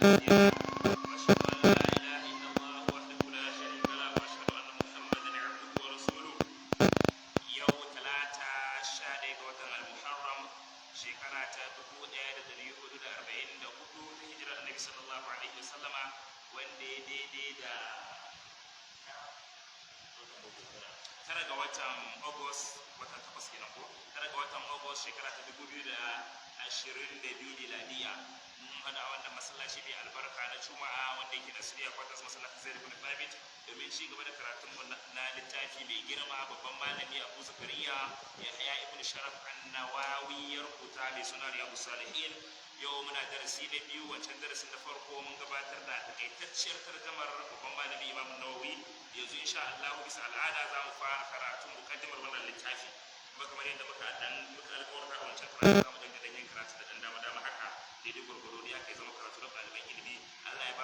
كثيرا وأشهد أن لا إله إلا الله وحده لا شريك له وأشهد أن محمدا عبده ورسوله yau talata 11 ga watan al-muharram shekara ta 1444 ta hijirar annabi sallallahu alaihi wasallama wanda ya daidai da tara ga watan august watan takwas kenan ko tara ga watan august shekara ta 2022 miladiya mun hada wannan masallaci mai albarka na juma'a wanda yake da suriya kwatas masallacin zaid ibn thabit domin ci gaba da karatun mu na littafi mai girma babban malami Abu Zakariya Yahya ibn Sharaf an-Nawawi ya rubuta mai suna Riyadus Salihin. Yau muna darasi na biyu, wancan darasin na farko mun gabatar da takaitacciyar tarjumar babban malami Imam Nawawi. Yanzu insha Allah bisa al'ada za mu fara karatun mukaddimar wannan littafi kuma kamar yadda muka alƙawarta a wancan karatu za mu dinga yin karatu da dan dama haka daidai gurgurdo da aka zama karatu da ɗaliban ilimi. Allah ya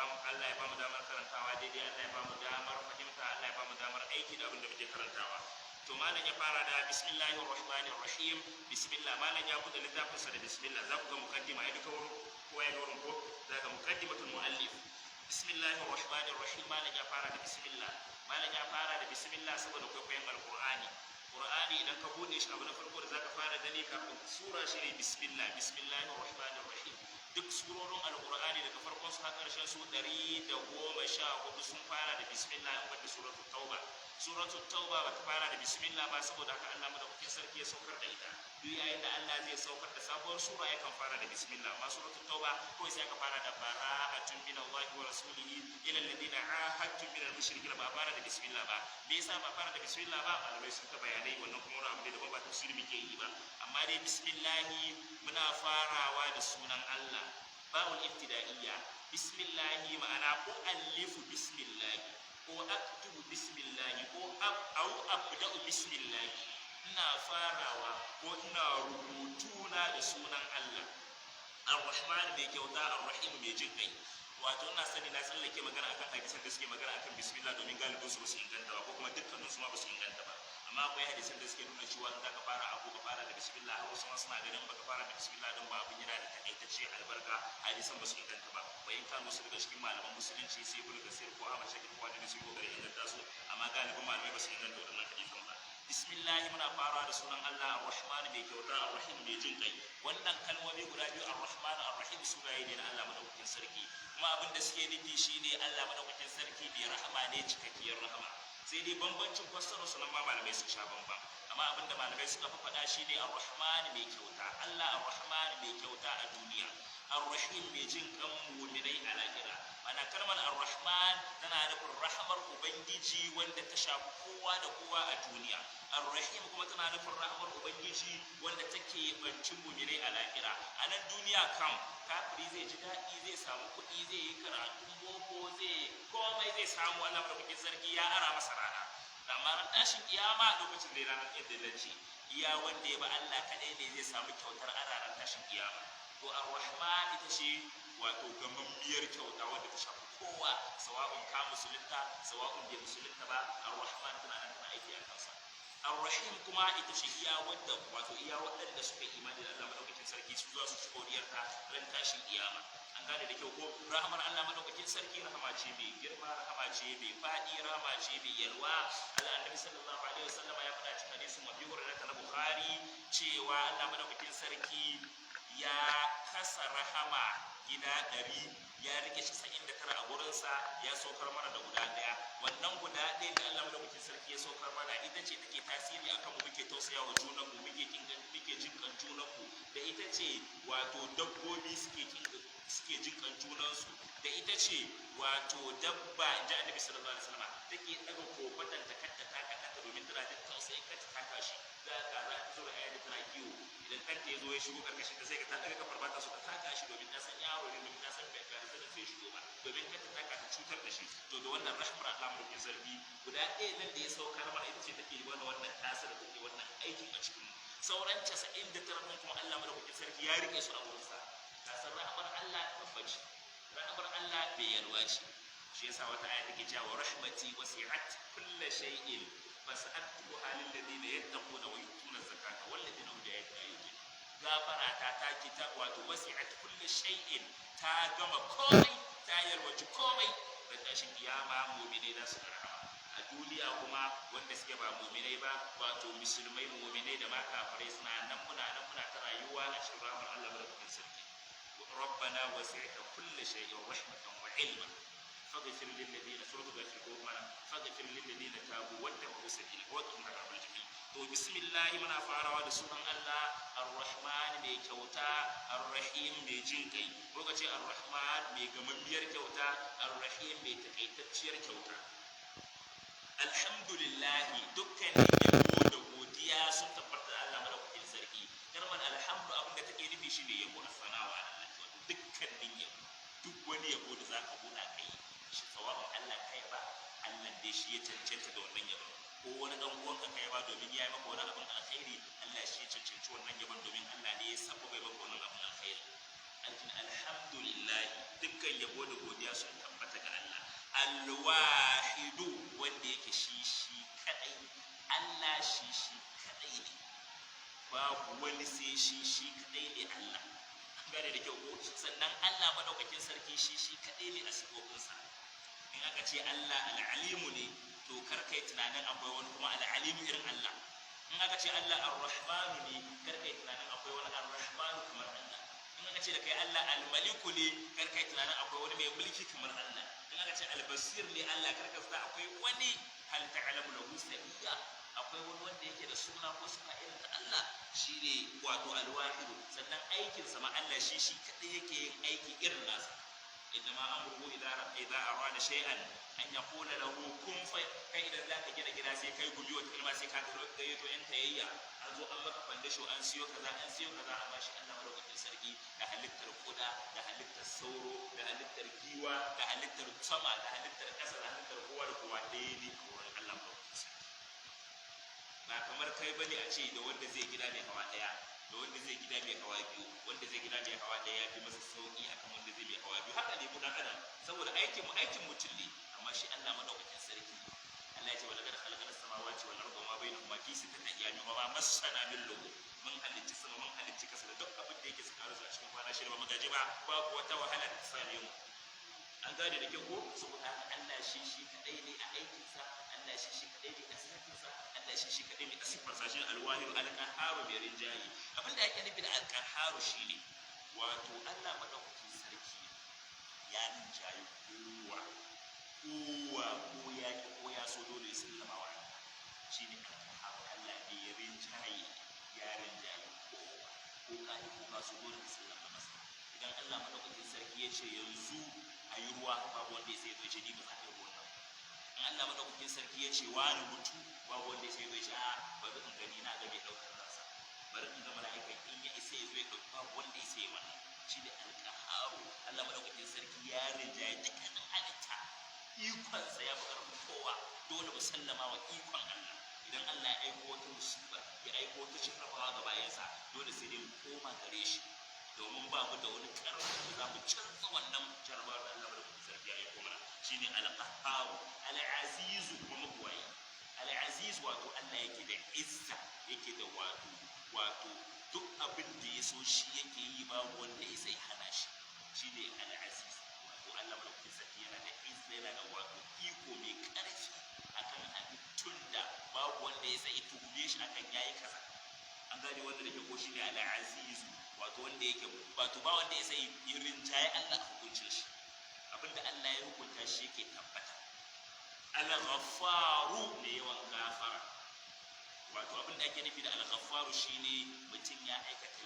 ba mu damar karantawa daidai, Allah ya ba mu damar fahimta, Allah ya ba mu damar aiki da abin da muke karantawa. To malam ya fara da bismillahir rahmanir rahim. Bismillah, malam ya buɗe littafin sa da bismillah. Za ku ga mukaddima ya duka wurin ko ya wurin ko za ga mukaddimatul muallif. Bismillahir rahmanir rahim. Malam ya fara da bismillah. Malam ya fara da bismillah saboda kwaikwayon alqur'ani. Qur'ani idan ka bude shi abu na farko da zaka fara gani kafin sura shi ne bismillah. Bismillahir rahmanir rahim. Duk surorin alqur'ani daga farkon su har karshen su 114 sun fara da bismillah, in banda suratul tauba. Suratul tauba bata fara da bismillah ba saboda haka Allah madaukakin sarki ya saukar da ita. Duk yayin da Allah zai saukar da sabuwar sura yakan fara da bismillah, amma suratul tauba kawai sai aka fara da bara'atun minallahi wa rasulihi ila alladhina ahadtum minal mushrikin, ba fara da bismillah ba. Me yasa ba fara da bismillah ba? Malamai sun ta bayanai, wannan kuma wani abu da daban ba tafsiri muke yi ba. Amma dai bismillah muna farawa da sunan Allah. Ba'ul ibtida'iyya. Bismillah ma'ana ko alifu bismillah ko aktubu bismillah ko abda'u bismillah. Ina farawa ko ina rubutuna da sunan Allah. Ar-Rahman mai kyauta, Ar-Rahim mai jin kai. Wato ina sani na tsallake magana akan hadisan da suke magana akan bismillah domin galibin su ba su inganta ba, ko kuma dukkanin su ma ba su inganta ba. Amma akwai hadisan da suke nuna cewa in zaka fara abu ka fara da bismillah, har wasu ma suna ganin baka fara da bismillah din ba abin yana da takaitacce albarka. Hadisan ba su inganta ba. Wayin kanu su daga cikin malaman musulunci sai Ibn Kathir ko Ahmad Shakir ko wani su kokari inganta su, amma galibin malamai ba su inganta wannan hadisan ba. Bismillah muna fara da sunan Allah Ar-Rahman mai kyauta, Ar-Rahim mai jin kai. Wannan kalmomi guda biyu Ar-Rahman Ar-Rahim sunaye ne na Allah madaukakin sarki, kuma abin da suke nufi shine Allah madaukakin sarki mai rahama ne, cikakkiyar rahama. Sai dai bambancin fassarar sunan ma malamai sun sha bamban, amma abin da malamai suka fi faɗa shine Ar-Rahman mai kyauta. Allah Ar-Rahman mai kyauta a duniya, Ar-Rahim mai jin kan mu'minai a lahira. Ana kalmar Ar-Rahman tana nufin rahamar Ubangiji wanda ta shafi kowa da kowa a duniya. Ar-Rahim kuma tana nufin rahamar Ubangiji wanda take bancin mu'minai a lahira. A nan duniya kam kafiri zai ji daɗi, zai samu kuɗi, zai yi karatun boko, komai zai samu. Allah madaukakin sarki ya ara masa rana. Amma ran tashin kiyama lokacin da ranar ƙiddilanci, iya wanda ya ba Allah kaɗai ne zai samu kyautar araran tashin kiyama. To Ar-Rahman ita ce wato gamammiyar kyauta wanda ta shafi kowa, sawa'un ka musulunta sawa'un bai musulunta ba, Ar-Rahman tana nan tana aiki a kansa. Ar-Rahim kuma ita ce iya waɗanda suka imani da Allah madaukakin sarki su za su ci godiyarta ran tashin kiyama. An gane da kyau ko? Rahmar Allah madaukakin sarki rahama ce mai girma, rahama ce mai faɗi, rahama ce mai yalwa. Annabi sallallahu alaihi wasallam ya faɗa cikin hadisin Abu Hurairah na Bukhari cewa Allah madaukakin sarki ya kasa rahama gida 100, ya rike 99 a gurinsa, ya saukar mana da guda ɗaya. Wannan guda ɗaya da Allah madaukakin sarki ya saukar mana ita ce take tasiri akan mu, muke tausaya wa junanmu, muke jinkan junanmu. Da ita ce wato dabbobi suke jinkan junansu. Da ita ce wato dabba, inji Annabi sallallahu alaihi wasallam, take daga kofatan ta kanta ta kanta domin tana jin tausayin kanta ta kashi. Za ta zo da ayyuka tana kiwo, idan kanta ya zo ya shigo karkashin ta sai ka ta daga kafar bata so ta taka shi domin ta san yaro ne, domin ta san bai ga da sai shigo ba, domin kanta taka ta cutar da shi. To da wannan rahmar Allah mu ke zargi guda ɗaya nan da ya saukar mana ita ce take wannan tasiri da take wannan aikin a cikin mu. Sauran 99 kuma Allah madaukakin sarki ya rike su a wurinsa. Ka san rahmar Allah tabbaci, rahmar Allah bai yalwa ce. Shi yasa wata aya take cewa rahmati wasi'at kulli shay'in fas'altuha lil ladina yattaquna wa yu'tuna zakata wal ladina hum bi ayatina yu'minun. Gafara ta take ta wato wasi'at kulli shay'in, ta gama komai, ta yalwaci komai. Da tashin kiyama mu'minai za su rahama. A duniya kuma wanda suke ba mu'minai ba, wato musulmai mu'minai da ma kafirai suna nan muna ta rayuwa a cikin rahmar Allah madaukakin sarki. ربنا وسعت كل شيء رحمة وعلما فاغفر للذين فاغفر للذين تابوا واتبعوا سبيلك وقهم عذاب الجحيم. to bismillah muna farawa da sunan Allah ar-Rahman mai kyauta, ar-Rahim mai jin kai. Ko kace ar-Rahman mai gamammiyar kyauta, ar-Rahim mai takaitacciyar kyauta. Alhamdulillah, dukkan yabo da godiya sun tabbata da Allah madaukakin sarki. Kalmar alhamdu abinda take nufi shine yabo, as-sanawa dukkanin yabo, duk wani yabo da za ka buɗa kai shi tsawon Allah kai ba, Allah dai shi ya cancanta da wannan yabon. Ko wani ɗan uwanka kai ba domin ya yi maka wani abin alkhairi, Allah shi ya cancanci wannan yabon domin Allah ne ya saba bai maka wannan abin alkhairi. Alhamdulillah, dukkan yabo da godiya sun tabbata ga Allah. Al-wahidu, wanda yake shi kadai, Allah shi kadai ne, babu wani sai shi kadai ne Allah. Gane da kyau ko? Sannan Allah madaukakin sarki shi kadai ne a sifofinsa. In aka ce Allah al-alimu ne, to kar kai tunanin akwai wani kuma al-alimu irin Allah. In aka ce Allah ar-rahmanu ne, kar kai tunanin akwai wani ar-rahmanu kamar Allah. In aka ce da kai Allah al-maliku ne, kar kai tunanin akwai wani mai mulki kamar Allah. In aka ce al-basir ne Allah, kar ka tsaya akwai wani hal ta'lamu lahu samiyya, akwai wani wanda yake da suna ko suna irin ta Allah. Shi ne wato alwahidu. Sannan aikinsa ma Allah shi kadai yake yin aiki irin nasa. Innama amruhu idza arada shay'an an yaqula lahu kun fa. Kai idan zaka gida sai kai guji wata kalma sai ka gayyato yan tayayya, an zo an maka fandasho, an siyo kaza amma shi Allah madaukakin sarki da halittar kuda, da halittar sauro, da halittar giwa, da halittar sama, da halittar kasa, da halittar kowa da kowa ɗaya ne a wurin Allah madaukakin sarki. Ba kamar kai bane a ce da wanda zai gida mai hawa daya da wanda zai gida mai hawa biyu, wanda zai gida mai hawa daya ya fi masa sauki akan wanda zai mai hawa biyu. Haka ne mu dan adam, saboda aikin mutum ne. Amma shi Allah madaukakin sarki, Allah ya ce wala kad khalaqna samawati wal arda wa ma bainahuma fi sittati ayyamin wa ma massana min lughub. Mun halicci sama, mun halicci kasa da duk abin da yake tsakanin su a cikin kwana shida ba mu gaji ba, babu wata wahala ta same mu. An gane da kyau ko? Saboda Allah shi kadai ne a aikinsa, Allah shi kadai ne a sifarsa, Allah shi kadai ne a sifarsa. Shi alwahiru alqaharu bi rinjayi. Abin da ake nufi da alqaharu shine wato Allah madaukakin sarki ya rinjayi kowa ko ya ki ko ya so dole ya sallama wa Allah. Shine alqaharu. Allah ne ya rinjayi kowa ko ka ki ko ka so dole ya sallama masa. Idan Allah madaukakin sarki ya ce yanzu a yi ruwa, babu wanda ya sai zai ce ni ba za a yi ruwan nan. In Allah madaukakin sarki ya ce wani mutu, babu wanda ya sai zai ce a bari in gani na ga mai ɗaukar nasa, bari in ga mala'ika in ya isa ya zo ya ɗauki, babu wanda ya sai wannan. Shi ne alƙaharu. Allah madaukakin sarki ya rinjaye dukkanin halitta, ikonsa ya fi ƙarfin kowa. Dole mu sallama wa ikon Allah. Idan Allah ya aiko wata musiba, ya aiko wata jarrabawa ga bayansa, dole sai dai mu koma gare shi, domin ba mu da wani karfi da za mu canza wannan jarabar da Allah madaukakin sarki ya aiko mana. Shine al-qahhar, al-aziz kuma mabwayi. Al-aziz wato Allah yake da izza, yake da wato duk abin da ya so shi yake yi, babu wanda ya sai hana shi. Shine al-aziz wato Allah madaukakin sarki yana da izza, yana da wato iko mai karfi akan halittun da babu wanda ya sai tuhume shi akan yayi kaza. An gane wanda da ke ko shine al-aziz, wato wanda yake wato ba wanda ya sai rinjaye Allah a hukuncin shi. Abinda Allah ya hukunta shi yake tabbata. Al-Ghaffaru ne yawan gafara. Wato abinda ake nufi da Al-Ghaffaru shine mutum ya aikata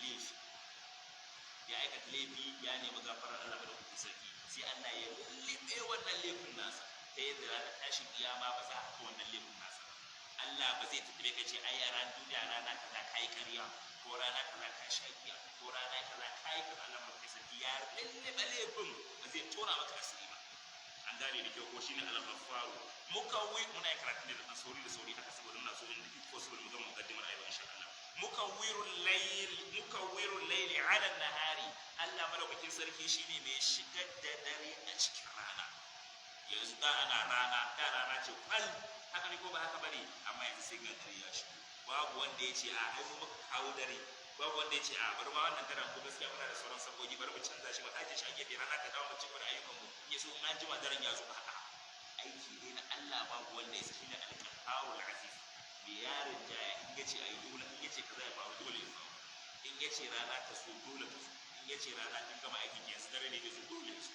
laifi, ya nemi gafarar Allah madaukakin sarki, sai Allah ya lullube wannan laifin nasa ta yadda ranar tashin kiyama ba za a haka wannan laifin nasa. Allah ba zai tattare ka ce ai a ran duniya rana kaza kai ƙarya, ko rana kaza ka sha giya, ko rana kaza kai kaza. Allah madaukakin sarki ya lullube laifin, ba zai tona maka asiri ba. An gane da kyau ko? shine al-Ghaffaru. Mukawwir, muna karatu da sauri haka saboda ina so in duk ko saboda mu ga muqaddimar ayyuka insha Allah. Mukawwirul layli 'ala an-nahari. Allah madaukakin sarki shine mai shigar da dare a cikin rana. Yanzu da rana ce kwal, haka ne ko ba haka bane? Amma yanzu sai ga dare ya shigo. Babu wanda ya ce a ai mu muka kawo dare, babu wanda ya ce a bari ma wannan daren ko gaskiya muna da sauran sabogi bari mu canza shi mu aje shi a gefe rana ka dawo mu ci gaba da ayyukan mu in so in an jima daren ya zo a'a aiki ne na Allah babu wanda ya saki ne al-qahharul aziz bi yarin jaya in yace ayi dole in yace kaza ya faru dole ya faru in yace rana ta so dole ta so in yace rana kin gama aikin ki yanzu dare ne da so dole ya so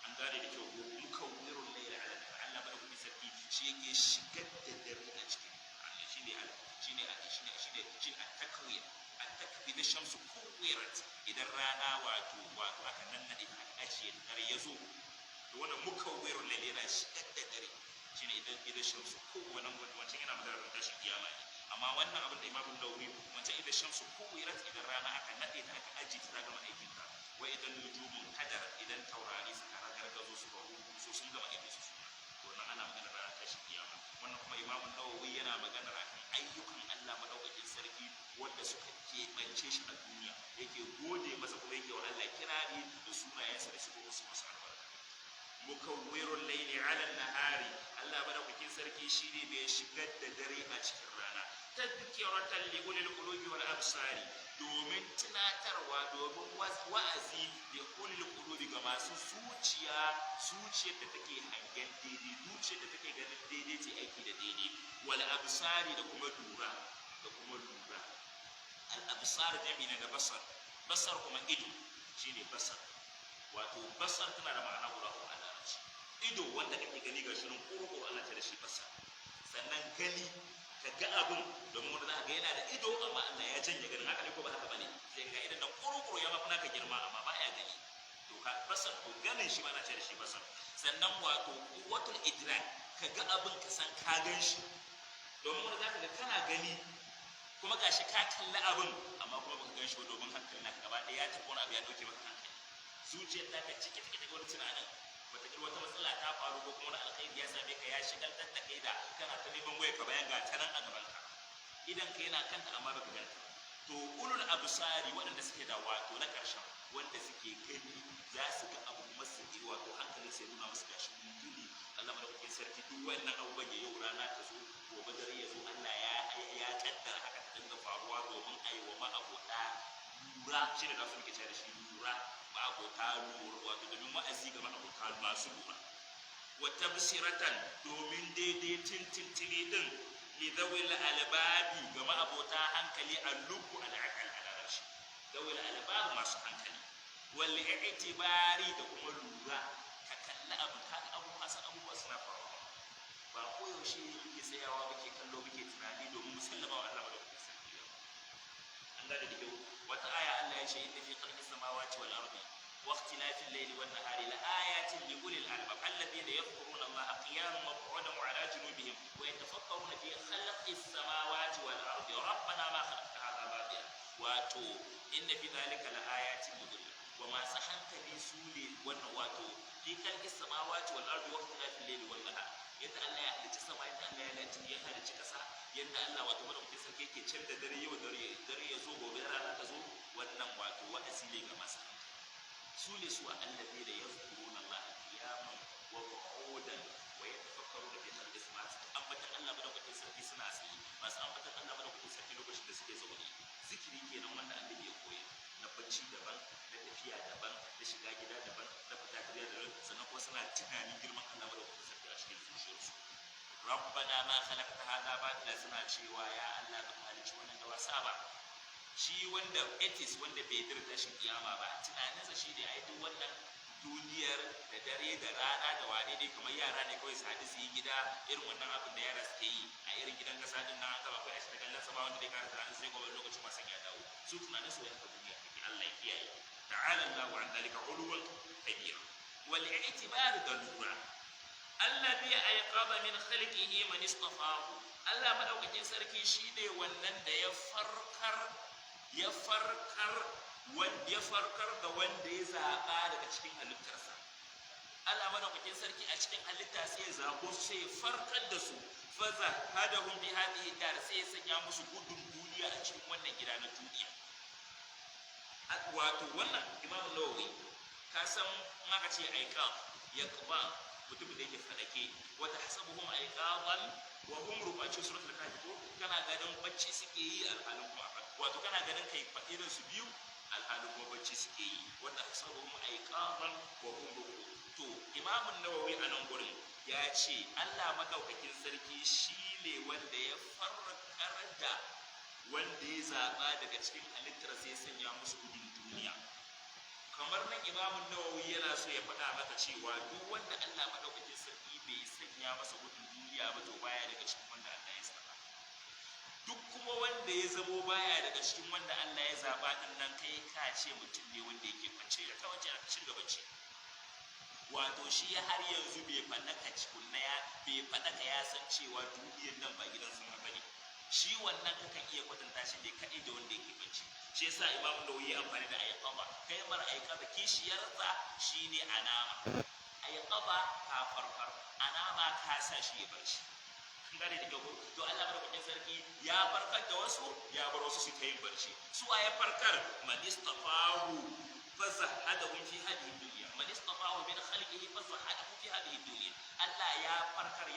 an gane da kyau mukawwirul layli ala Allah bada kuma sarki shi yake shigar da dare a cikin Allah shine at-takwir at-takbir shamsu kuwirat idan rana wato aka nannade aka ajiye dare yazo to wannan mukawwirul layli yana shigar da dare shine idan shamsu kowanne wancan yana magana da tashin kiyama ne amma wannan abin da Imam Nawawi wancan idan shamsu kuwirat idan rana aka nade ta aka ajiye ta gama aikin ta wa idan nujumun kadar idan taurari suka ragargazo su ba so sun gama aikin su to nan ana magana da tashin kiyama wannan kuma Imam Nawawi yana magana akan ayyukan Allah madaukakin sarki wanda suka keɓance shi a duniya yake gode masa kuma yake wa Allah kirari da sunayensa da shigo wasu masu albarka mukawwirul layli ala nahari Allah madaukakin sarki shine mai shigar da dare a cikin rana tadhkiratan li ulil qulubi wal absari domin tunatarwa domin wa'azi da ulil qulubi ga masu zuciyar da take hangen daidai zuciyar da take ganin daidai ce aiki da daidai wal absari da kuma lura al absar jami'a da basar kuma ido shine basar wato basar tana da ma'ana guda uku a larabci ido wanda kake gani ga shirin kurkuru ana ce da shi basar sannan gani ka ga abin domin wanda za ka ga yana da ido amma Allah ya janye ganin haka ne ko ba haka bane sai ga idan nan kurkuru ya mafi naka girma amma ba ya gani to ka basar to ganin shi ma ana ce da shi basar sannan wato quwwatul idrak ka ga abin ka san ka gan shi domin wanda za ka ga kana gani kuma gashi ka kalli abin amma kuma baka gan shi ba domin hankalin naka gaba ɗaya ya tafi wani abu ya dauke maka hankali zuciyar ta ka cike take wani tunanin wata wata matsala ta faru ko kuma wani alkhairi ya same ka ya shigaltar da kai da kana ta neman waya ka bayan ga ta nan a gaban ka idan ka yana kanta amma baka ganta to ulul absari waɗanda suke da wato na ƙarshen wanda suke gani za su ga abu masu wato hankalin sai nuna musu gashi mutuli Allah madaukakin sarki duk wannan abubuwan ya yau rana ta zo gobe dare ya zo Allah ya kaddara haka ta dinga faruwa domin a yi wa ma'abota lura shi ne da su muke cewa da shi lura ma'abota lura wato domin wa'azi ga ma'abota masu lura wa tabsiratan domin daidai tintintini din li zawil albabi ga ma'abota hankali al-lubbu al-aqal al-arshi zawil albab masu hankali wal i'tibari da kuma lura ka kalli abu ka abubuwa san abubuwa suna faruwa ba koyaushe muke tsayawa muke kallo muke tunani domin musallama wa Allah madaukakin sarki an gane da kyau wata aya Allah ya ce inna fi khalqis samawati wal ardi wa ikhtilafil layli wan nahari la ayatin li ulil albab alladhina yadhkuruna Allaha qiyaman wa qu'udan wa 'ala junubihim wa yatafakkaruna fi khalqis samawati wal ardi rabbana ma khalaqta hadha batila wato inna fi dhalika la ayatin li ulil wa masu hankali su ne wannan wato fi khalqis samawati wal ardi wa ikhtilafil layli wan nahari yadda Allah ya halicci sama yadda Allah ya halicci kasa yadda Allah wato madaukakin sarki yake cin da dare yau dare ya zo gobe rana ta zo wannan wato wa'azi ne ga masu hankali su ne su allazi da yazkuruna Allah qiyaman wa qu'udan wa yatafakkaruna fi khalqis samawati ambatan Allah madaukakin sarki suna tsaye masu ambatan Allah madaukakin sarki lokacin da suke zaune zikiri kenan wanda Allah ya koya na bacci daban na tafiya daban na shiga gida daban na fita gida daban sannan kuma suna tunanin girman Allah madaukakin sarki a cikin zuciyarsu rabbana ma khalaqta hadha batila suna cewa ya Allah ba halicci wannan da wasa ba shi wanda atheist wanda bai dirta shi kiyama ba tunaninsa shi ne ai duk wannan duniyar da dare da rana da wane ne kamar yara ne kawai su haɗu su yi gida irin wannan abin da yara suke yi a irin gidan kasa din nan an gaba kai a cikin kallon sama wanda dai kara tunanin sai gobe lokacin wasan ya dawo su tunanin su yanka duniya take Allah ya kiyaye ta'ala Allahu an dalika uluwan kabira wal i'tibar da lura alladhi ayqaba min khalqihi man istafahu Allah madaukakin sarki shine wannan da ya farkar da wanda ya zaba daga cikin halittarsa Allah madaukakin sarki a cikin halitta sai ya zabo su sai ya farkar da su fa zahadahum bi hadhihi dar sai ya sanya musu gudun duniya a cikin wannan gida na duniya wato wannan Imam Nawawi ka san aka ce aika yaqba mutumin da yake fadake wa tahsabuhum ayqadan wa hum ruqatun suratul kahfi ko kana ganin bacci suke yi alhalin kuma wato kana ganin kai irin su biyu alhalin kuma bacci suke yi wa tahsabuhum ayqadan wa hum ruqatun. To imamun nawawi a nan gurin ya ce Allah madaukakin sarki shine wanda ya farkar da wanda ya zaba daga cikin halittar sai ya sanya musu gudun duniya. Kamar nan imamun nawawi yana so ya faɗa maka cewa duk wanda Allah madaukakin sarki bai sanya masa gudun duniya ba to baya daga cikin wanda Allah ya zaba. Duk kuma wanda ya zamo baya daga cikin wanda Allah ya zaba din nan kai ka ce mutum ne wanda yake kwance da kawance a cikin gabaci. Wato shi har yanzu bai faɗaka cikunna bai faɗaka ya san cewa duniyar nan ba gidan sama bane. Shi wannan kakan iya kwatanta shi ne kaɗai da wanda yake bacci. Shi yasa imamu nawawi ya amfani da ayqaba kalmar ayqaba kishiyarsa shine anama. Ayqaba ka farfar, anama ka sa shi ya barci. Kun gane da kyau to Allah madaukakin sarki ya farkar da wasu ya bar wasu su ta yin barci. Su ya farkar man istafahu fa zahadahu fi hadhihi dunya man istafahu min khalqihi fa zahadahu fi hadhihi dunya. Allah ya farkar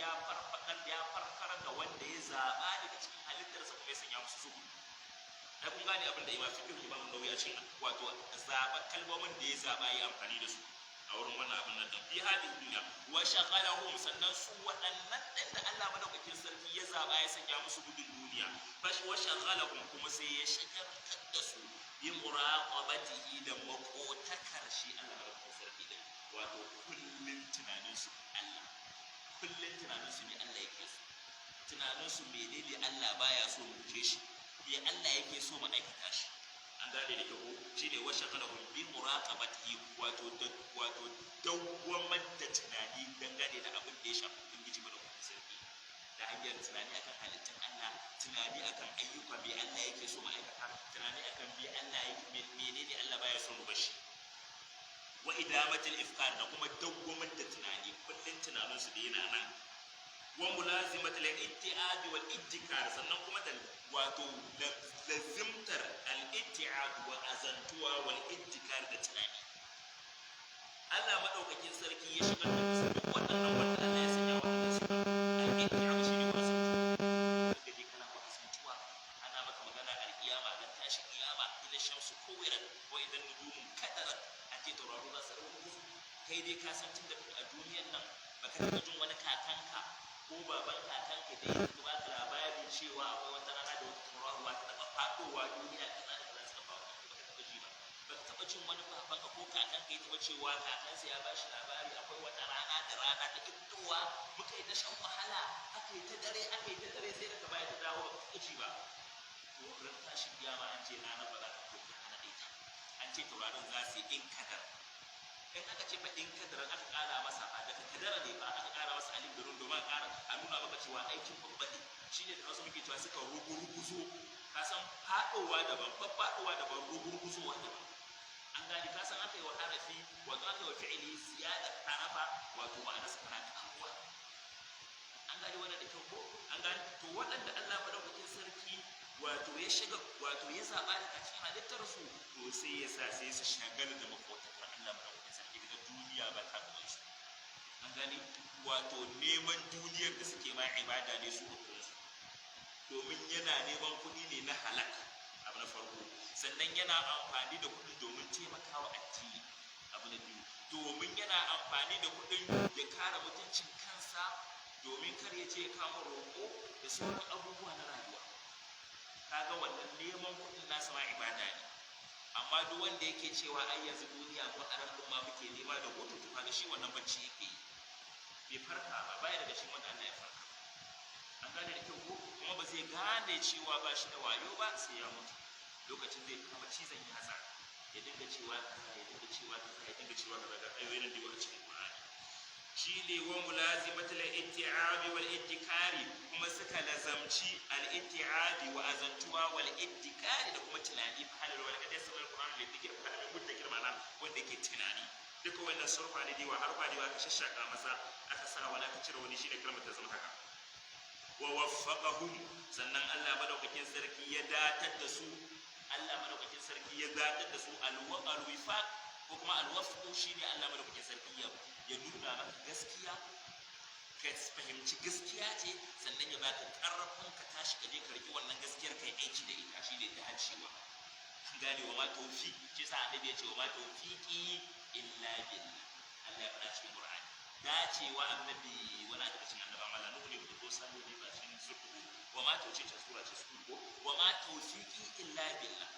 da wanda ya zaba daga cikin halittarsa kuma ya sanya musu zuhud. Da kun gane abin da imam nawawi a cikin wato zaba kalmomin da ya zaba yi amfani da su a wurin wannan abin nan din fi hadhihi dunya wa shaqalahum sannan su waɗannan din da Allah madaukakin sarki ya zaba ya sanya musu gudun duniya wa shaqalahum kuma sai ya shagaltar da su bi muraqabatihi da makotakar shi Allah madaukakin sarki din wato kullun tunanin su Allah kullun tunanin su ne Allah yake so tunanin su menene Allah baya so mu je shi me Allah yake so mu aikata shi. An gane da kyau shine wa shaqalahum bi muraqabatihi wato dawwamar da tunani dangane da abin da ya shafi ubangiji madaukakin sarki da hanyar tunani akan halittar Allah, tunani akan ayyuka me Allah yake so mu aikata, tunani akan me Allah yake menene Allah baya so mu bashi. Wa idamatul ifkar da kuma dawwamar da tunani kullun tunanin su da yana nan. Wa mulazimatul itti'ad wal iddikar sannan kuma da wato lazimtar al-itti'ad wa azantuwa wal iddikar da tunani. Allah madaukakin sarki ya shigar da su duk waɗannan wanda Allah ya sanya wannan su al-itti'ad shi ne wasu da dai kana azantuwa ana maka magana al-qiyama dan tashi qiyama ila shamsu kuwirat wa idan nujumun kadarat ake tauraro za su rubutu kai dai ka san tunda a duniyar nan baka taɓa jin wani kakanka ko baban kakanka da ya ba ka labarin cewa akwai wata rana da wata tauraruwa ta taɓa faɗowa duniya kaza da kaza suka faru baka taɓa ji ba baka taɓa jin wani babanka ko kakanka ya taɓa cewa kakansa ya ba shi labari akwai wata rana da rana ta fitowa muka yi ta shan wahala aka yi ta dare sai daga baya ta dawo baka taɓa ji ba. To ran tashin kiyama an ce ranar ba za ta fito ana ɗaita an ce taurarin za su yi in kadar in aka ce fa in kadaran aka ƙara masa a daga kadara ne ba aka ƙara masa alif da run domin a nuna maka cewa aikin babba ne shine da wasu muke cewa suka ruguruguzo ka san faɗowa daban babbaɗowa daban ruguruguzowa daban an gani ka san aka yi wa harafi wato aka yi wa fi'ili ziyadar harafa wato ma'anarsa tana ƙaruwa an gani wannan da kyau ko an gani to waɗanda Allah madaukakin sarki wato ya shiga wato ya zaɓa daga cikin halittar su to sai ya sa sai su shagala da makotakar Allah madaukakin sarki daga duniya ba ta gaban su an gani wato neman duniyar da suke ma ibada ne su hukun su domin yana neman kuɗi ne na halak abu na farko sannan yana amfani da kuɗin domin taimakawa addini abu na biyu domin yana amfani da kuɗin ya kare mutuncin kansa domin kar ya ce ya kama roƙo da sauran abubuwa na rayuwa kaga wannan neman kuɗin nasa ma ibada ne amma duk wanda yake cewa ai yanzu duniya ko aran din ma muke nema da goto to kaga shi wannan bacci yake yi bai farka ba baya daga cikin wanda Allah ya farka an gane da kyau ko kuma ba zai gane cewa ba shi da wayo ba sai ya mutu lokacin zai kama cizon yatsa ya dinga cewa kaza ya dinga cewa kaza ya dinga cewa kaza da ayoyin da yawa cikin Qur'ani shine wa mulazimatul itti'abi wal ittikari kuma suka lazamci al itti'abi wa azantuwa wal ittikari da kuma tunani fa halal wal kadai sabal Qur'an da yake fa halal mutakir mana wanda yake tunani duka wannan surfa ne diwa harfa diwa ka shashaka masa aka sa wala ka cire wani shine kalmar ta zama haka wa waffaqahum sannan Allah madaukakin sarki ya datar da su Allah madaukakin sarki ya datar da su al-wifaq ko kuma al-wafq shine Allah madaukakin sarki ya nuna maka gaskiya ka fahimci gaskiya ce, sannan ya baka karfin ka tashi ka je ka riƙi wannan gaskiyar kai aiki da ita, shi ne dacewa. Gane wa ma tawfiq, shi sa annabi ya ce wa ma tawfiqi illa billah. Allah ya faɗa cikin Qur'ani dacewa annabi wani daga cikin annabawa Allah nuhu ne ko sanu ne ba cikin zurfu wa ma tawfiqi ta sura ce su ko wa ma tawfiqi illa billah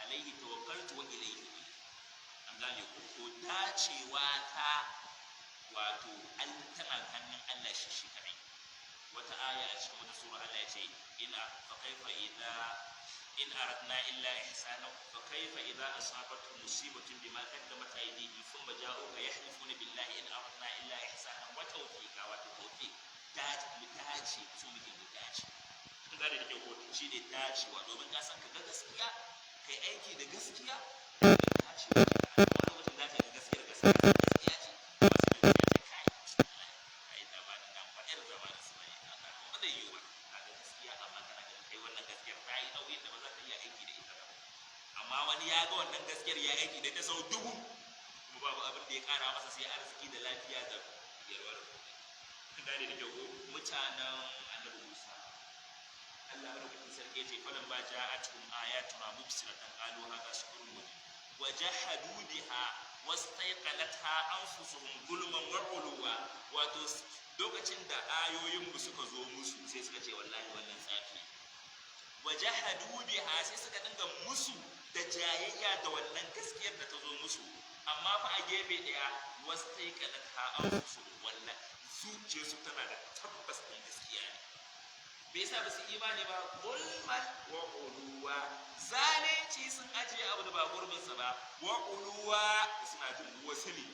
alayhi tawakkaltu wa ilayhi unib. An gane ko dacewa ta wato tana hannun Allah shi kadai. Wata aya a cikin wata sura Allah ya ce ina fa kaifa idza in aradna illa ihsana fa kaifa idza asabatu musibatun bima qaddamat aydihim thumma ja'uka yahlifuna billahi in aradna illa ihsana wa tawfiqa wa tawfiq dace su muke dace. Kun gane da kyau ko shi ne dacewa, domin ka san ka ga gaskiya kai aiki da gaskiya dacewa ce. A lokacin da ka ga gaskiya ce masu da gaskiya ce kai da ba da nan ba irin zamanin su ne ba da yiwu ba ga gaskiya amma kana ga kai wannan gaskiyar ta yi nauyin da ba za ka iya aiki da ita ba. Amma wani ya ga wannan gaskiyar ya aiki da ta sau dubu kuma babu abin da ya kara masa sai arziki da lafiya da yarwar kuɗi. Kun gane da kyau ko mutanen annabi Musa Allah madaukakin sarki yace falan ba ja'atuhum ayatuna mubsiratan qalu hadha sihrun mubin wa jahadu biha wastayqanatha anfusuhum zulman wa uluwa. Wato lokacin da ayoyin mu suka zo musu sai suka ce wallahi wannan tsafi, wa jahadu biha sai suka dinga musu da jayayya da wannan gaskiyar da ta zo musu. Amma fa a gefe daya wastayqanatha anfusuhum, wallahi zuciyarsu tana da tabbas din gaskiya ne. Bai sa ba su imani ba, zulman wa uluwa, zalunci sun ajiye abu da ba gurbinsa ba, wa uluwa suna jin wasu ne.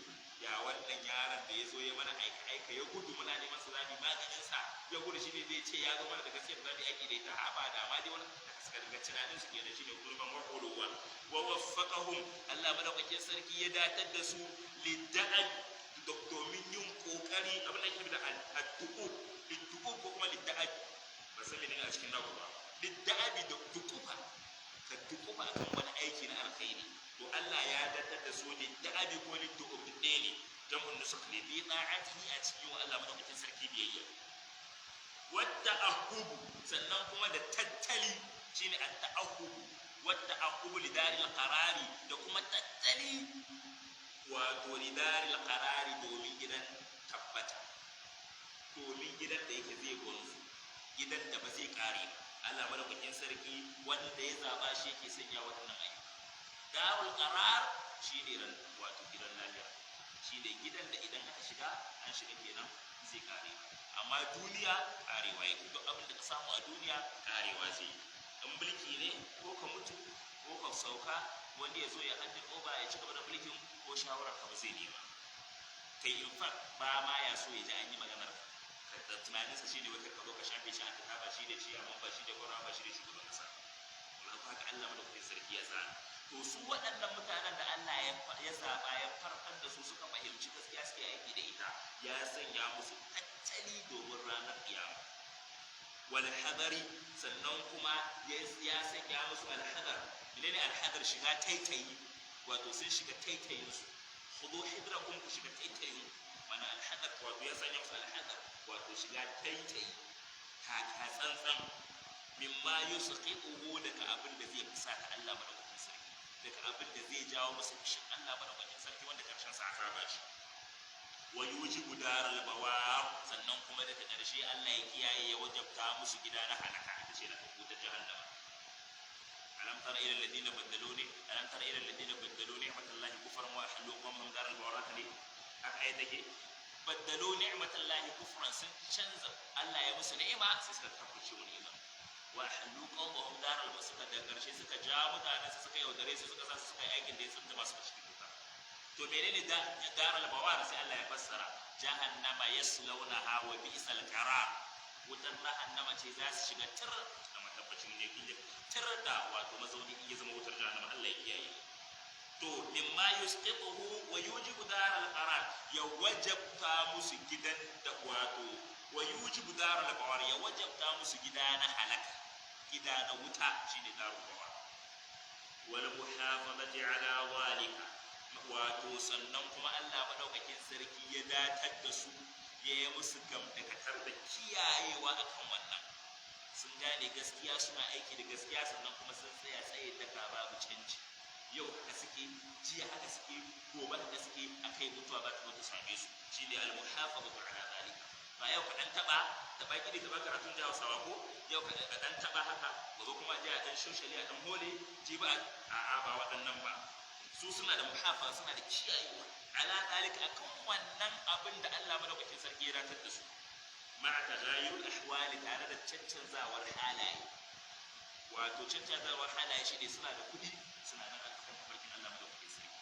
Ya wannan yaron da ya zo ya mana aika ya gudu muna neman su zamu maganin sa, ya gudu shi ne zai ce ya zo mana da gaskiyar da zamu aiki da ita, ba da ma dai wani da suka daga tunanin su kenan shi ne zulman wa uluwa. Wa waffaqahum, Allah madaukakin sarki ya datar da su lidda'ab domin yin kokari abin da ake da addu'u ko kuma lidda'ab ba san menene a cikin naku ba. Lidda'abi da dukufa, ka dukufa akan wani aiki na alkhairi, to Allah ya daddar da su lidda'abi ko liddu'u ɗaya ne jam'un nusuk ne bi ta'atihi a cikin wa Allah madaukakin sarki biyayya. Wadda ahubu sannan kuma da tattali shine at-ta'ahubu, wadda ahubu lidaril qarari da kuma tattali wato lidaril qarari domin gidan tabbata, domin gidan da yake zai gonsu, gidan da ba zai kare ba. Allah madaukakin sarki wanda ya zaba shi yake sanya wannan ayyuka. Darul qarar shine ran wato gidan lafiya, shine gidan da idan aka shiga an shiga kenan zai kare. Amma duniya karewa yake, duk abin da ka samu a duniya karewa zai yi. In mulki ne ko ka mutu ko ka sauka, wanda ya zo ya haddin oba ya ci gaba da mulkin ko shawarar ka ba zai nema. Kai in fact ba ma ya so ya ji an yi maganar da tunaninsa shi ne wata ka zo ka shafe shi a ta ba shi da ci amma ba shi da gwara ba shi da shugaban kasa. Wala ko haka Allah madaukakin sarki ya tsara. To su waɗannan mutanen da Allah ya zaɓa ya farkar da su suka fahimci gaskiya suke aiki da ita, ya sanya musu tattali domin ranar kiyama. Wal hadari sannan kuma ya sanya musu alhadar. Menene alhadar? Shiga taitayi, wato sun shiga taitayin su. Khudu hidrakum, ku shiga taitayin. Mana alhadar wato ya sanya musu alhadar, wato shiga taitayi, ka tsantsan mimma yusqiquhu daga abin da zai fusata Allah madaukakin sarki, daga abin da zai jawo musu fushin Allah madaukakin sarki wanda karshen sa azaba shi. Wa yujibu daral bawar sannan kuma daga karshe Allah ya kiyaye ya wajabta musu gida na halaka, ita ce na ta jahannama. Alam tara ila alladhina baddalu ni'matallahi kufran wa halu qawmahum daral bawar ne aka ayi take baddalu ni'matallahi kufran, sun canza Allah ya musu ni'ima sai suka kafirce wa ni'ima. Wa halu qawmahum daral bawar, suka da karshe suka ja mutanen su suka yaudare su suka sa su suka yi aikin da ya tsunta masu cikin wuta. To menene daral bawar? Sai Allah ya fassara jahannama yaslawnaha wa bi'sal qarar. Wutar jahannama ce za su shiga tir da matabbacin ne kin tir da wato mazauni in ya zama wutar jahannama, Allah ya kiyaye. To mimma yusqiquhu wa yujibu daral qarar, ya wajabta musu gidan da wato wa yujibu daral bawar, ya wajabta musu gida na halaka, gida na wuta shine darul bawar. Wal muhafazati ala zalika wato sannan kuma Allah madaukakin sarki ya datar da su ya yi musu gamdakatar da kiyayewa akan wannan sun gane gaskiya suna aiki da gaskiya sannan kuma sun tsaya tsaye daga babu canji yau haka suke jiya haka suke gobe haka suke akai mutuwa ba ta mutu same su shine al-muhafazatu ala zalika ba yau ka dan taba kidi ka ba karatun da Hausawa ko yau ka dan taba haka gobe kuma jiya dan shoshali a dan mole ji ba a'a ba waɗannan ba su suna da muhafaza suna da kiyayewa ala zalika akan wannan abin da Allah madaukakin sarki ya ratar da su ma'a tagayyur ahwali tare da cancanzawar halaye wato cancanzawar halaye shi ne suna da kuɗi suna nan akan tafarkin Allah madaukakin sarki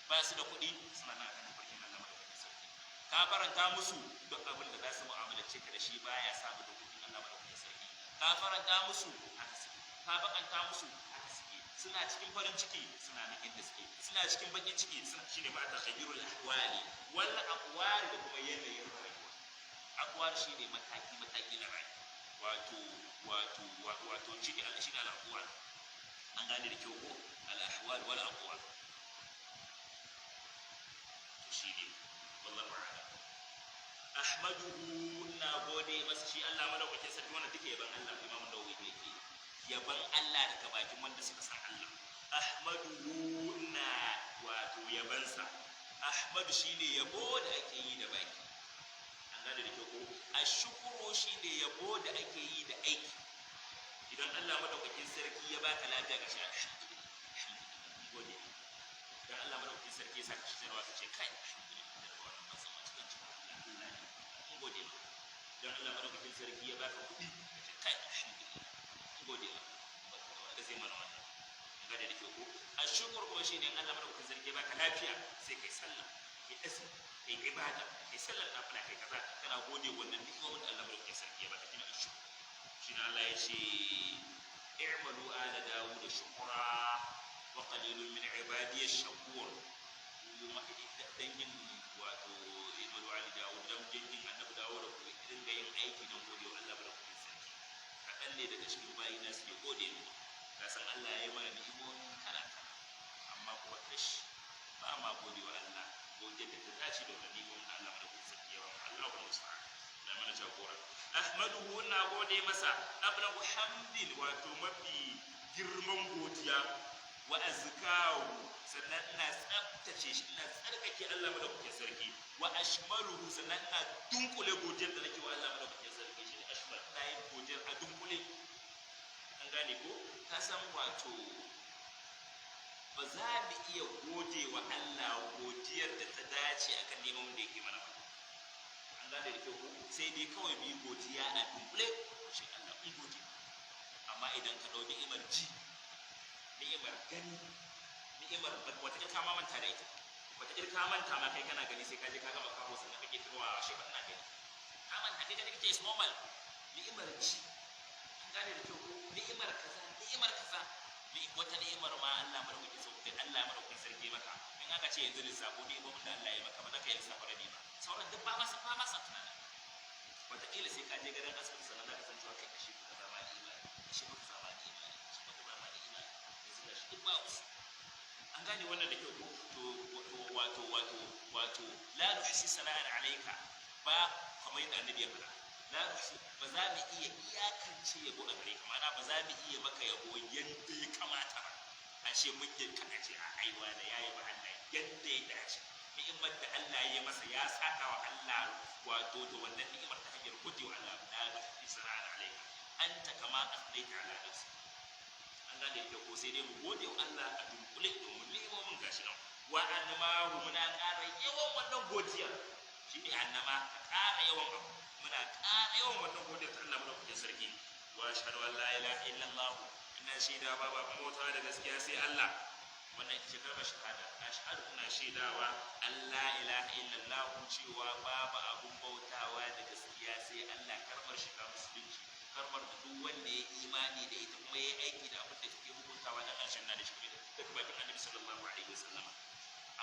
ba su da kuɗi suna nan akan tafarkin Allah madaukakin sarki ka faranta musu duk abin da za su mu'amalace ka da shi baya samu da kuɗin Allah madaukakin sarki ka faranta musu haka suke ka bakanta musu haka suke suna cikin farin ciki suna nan inda suke suna cikin bakin ciki shine ma taghayyurul ahwali wal aqwali da kuma yanayin rayuwa aqwal shine mataki na rayuwa wato shine al-aqwal an gane da kyau ko al-ahwal wal aqwal to shine wallahi a'lam ahmaduhu na gode masa shi Allah madaukakin sarki wannan duke yaban Allah Imam Nawawi yake yaban Allah daga bakin wanda suka san Allah ahmaduhu na wato yabansa ahmadu shine yabo da ake yi da baki an gane da kyau ko ashkuru shine yabo da ake yi da aiki idan Allah madaukakin sarki ya baka lafiya ka sha gode dan Allah madaukakin sarki ya saka shi sarwa ka ce kai alhamdulillah wannan ba sama cikin Allah ne gode ma dan Allah madaukakin sarki ya baka kudi ka ce kai alhamdulillah gode ma da zai mana wannan gade da kyau ko ashkur ko shine Allah madaukakin sarki ya baka lafiya sai kai sallah kai azumi kai ibada kai sallar nafila kai kaza kana gode wannan ni'imomin da Allah madaukakin sarki ya baka kina ashkur shine Allah ya ce i'malu ala dawud shukra wa qalilun min ibadiy ash-shakur kuma dangin wato i'malu ala dawud dangin annabi dawud ko dinga yin aiki don gode wa Allah madaukakin sarki kadan ne daga cikin bayina suke gode mu ka san Allah ya yi mana ni'imomi kala amma kuma kashi ba ma gode wa Allah gode da ta tashi da ni'imomin Allah madaukakin sarki yawa Allah wa musta'an da mana jagora ahmaduhu na gode masa ablahu hamdin wato mafi girman godiya wa azkahu sannan ina tsabtace shi ina tsarkake Allah madaukakin sarki wa ashmaluhu sannan ina dunkule godiyar da nake wa Allah madaukakin sarki shi ne ashmal ina yin godiyar a dunkule an gane ko ka san wato ba za mu iya gode wa Allah godiyar da ta dace akan neman da yake mana an gane da kyau sai dai kawai mu yi godiya a dunkule shi Allah mu gode amma idan ka dau ni'imar ji ni'imar gani ni'imar wata ka manta da ita wata ka manta ma kai kana gani sai ka je ka gama kawo sannan kake tunawa shi ba ina gani ka manta kai kake is normal ni'imar ji an gane da kyau ni'imar kaza wata ni'imar ma Allah madaukakin sarki sarki maka in aka ce yanzu lissafo ni'imomin da Allah ya maka ba za ka yi lissafo rabi ba sauran duk ba masa tunana wataƙila sai ka je garin asibiti sannan za ka san cewa kai ashe kuka zama da imani ashe kuka zama da imani ashe kuka zama da imani yanzu ga shi duk ba wasu an gane wannan da kyau to wato la nuhsi sana'an alayka ba kamar yadda annabi ya faɗa ba za mu iya iyakance yabo a gare ka mana ba za mu iya maka yabo yadda ya kamata ba a ce mun yi kana ce a aiwa da yayi ba Allah yadda ya dace ni'imar da Allah ya masa ya saka wa Allah wato da wannan ni'imar ta hanyar gode wa Allah la israr alayka anta kama asnaita ala nafsi an gane da ko sai dai mu gode wa Allah a dunkule domin ni'imomin gashi nan wa annama muna ƙara yawan wannan godiya shine annama ƙara yawan abu muna ƙara yawan wannan godiyar ta Allah madaukakin sarki wa ashhadu an la ilaha illallah ina shaida babu abin bauta da gaskiya sai Allah wannan ita ce kalmar shahada ashhadu ina shaidawa Allah ilaha illallah cewa babu abin bautawa da gaskiya sai Allah kalmar shiga musulunci kalmar da duk wanda ya imani da ita kuma ya aiki da abin da take hukuntawa dan aljanna da shi da bakin Annabi sallallahu alaihi wasallam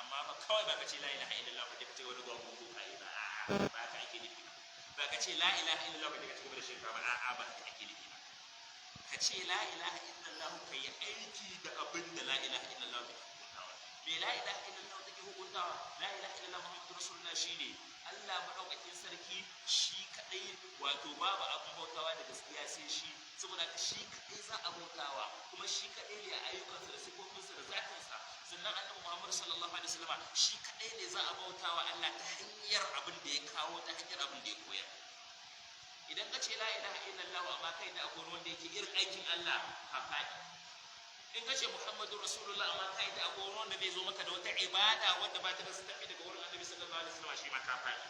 amma ba kawai ba ka ce la ilaha illallah ba ka ce wani gwamnati ko kai ba ba ka ake nufi ba ka ce la ilaha illallah ba ka ci gaba da shirka ba a'a ba ka ake nufi ba ka ce la ilaha illallah ka yi aiki da abin da la ilaha illallah take hukuntawa me la ilaha illallah take bautawa la ilaha illallah muhammadur rasulullah shine Allah madaukakin sarki shi kadai wato babu abin bautawa da gaskiya sai shi saboda shi kadai za a bautawa kuma shi kadai ne a ayyukansa da sifofinsa da zatinsa sannan annabi Muhammad sallallahu alaihi wasallam shi kadai ne za a bautawa Allah ta hanyar abin da ya kawo ta hanyar abin da ya koyar idan ka ce la ilaha illallah amma kai da akwai wanda yake irin aikin Allah ka faɗi in ka ce Muhammadu Rasulullah amma kai da akwai wanda zai zo maka da wata ibada wanda ba ta da tafi daga wurin Annabi sallallahu alaihi wasallam shi ma ka faɗi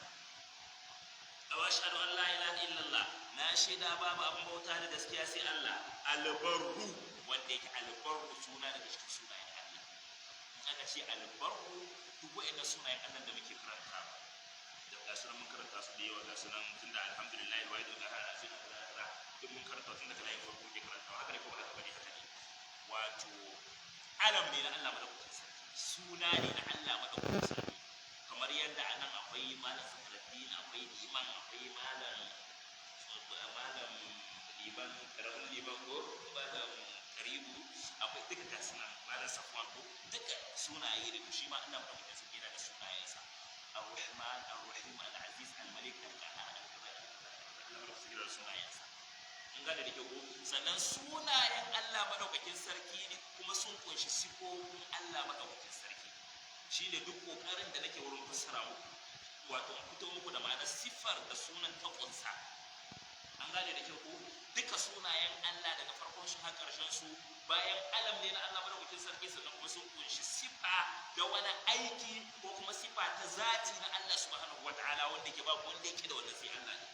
wa ashhadu an la ilaha illallah na shaida babu abin bauta da gaskiya sai Allah albarru wanda yake albarru suna daga cikin sunayen Allah in aka ce albarru duk wa'annan sunayen Allah da muke karanta da gasunan mun karanta su da yawa gasunan tunda alhamdulillah wai da har azina da duk mun karanta tunda kana yin farko ke karanta haka ne ko haka bane haka ne wato alam ne na Allah madaukakin sarki suna ne na Allah madaukakin sarki kamar yadda anan akwai malam Sakaraddin akwai liman akwai malam liman karamin liman ko malam karibu akwai duka gasunan malam Safwan ko duka sunaye da shi ma Allah madaukakin sarki yana da sunayensa الرحمن الرحيم العزيز الملك القهار Allah madaukakin sunayensa in gane da kyau sannan sunayen Allah madaukakin sarki ne kuma sun kunshi sifofin Allah madaukakin sarki shine duk kokarin da nake wurin fassara muku wato in fito muku da ma'anar sifar da sunan ta kunsa an gane da kyau duka sunayen Allah daga farkon shi har karshen su bayan alam ne na Allah madaukakin sarki sannan kuma sun kunshi sifa da wani aiki ko kuma sifa ta zati na Allah subhanahu wataala wanda ke babu wanda yake da wannan sai Allah ne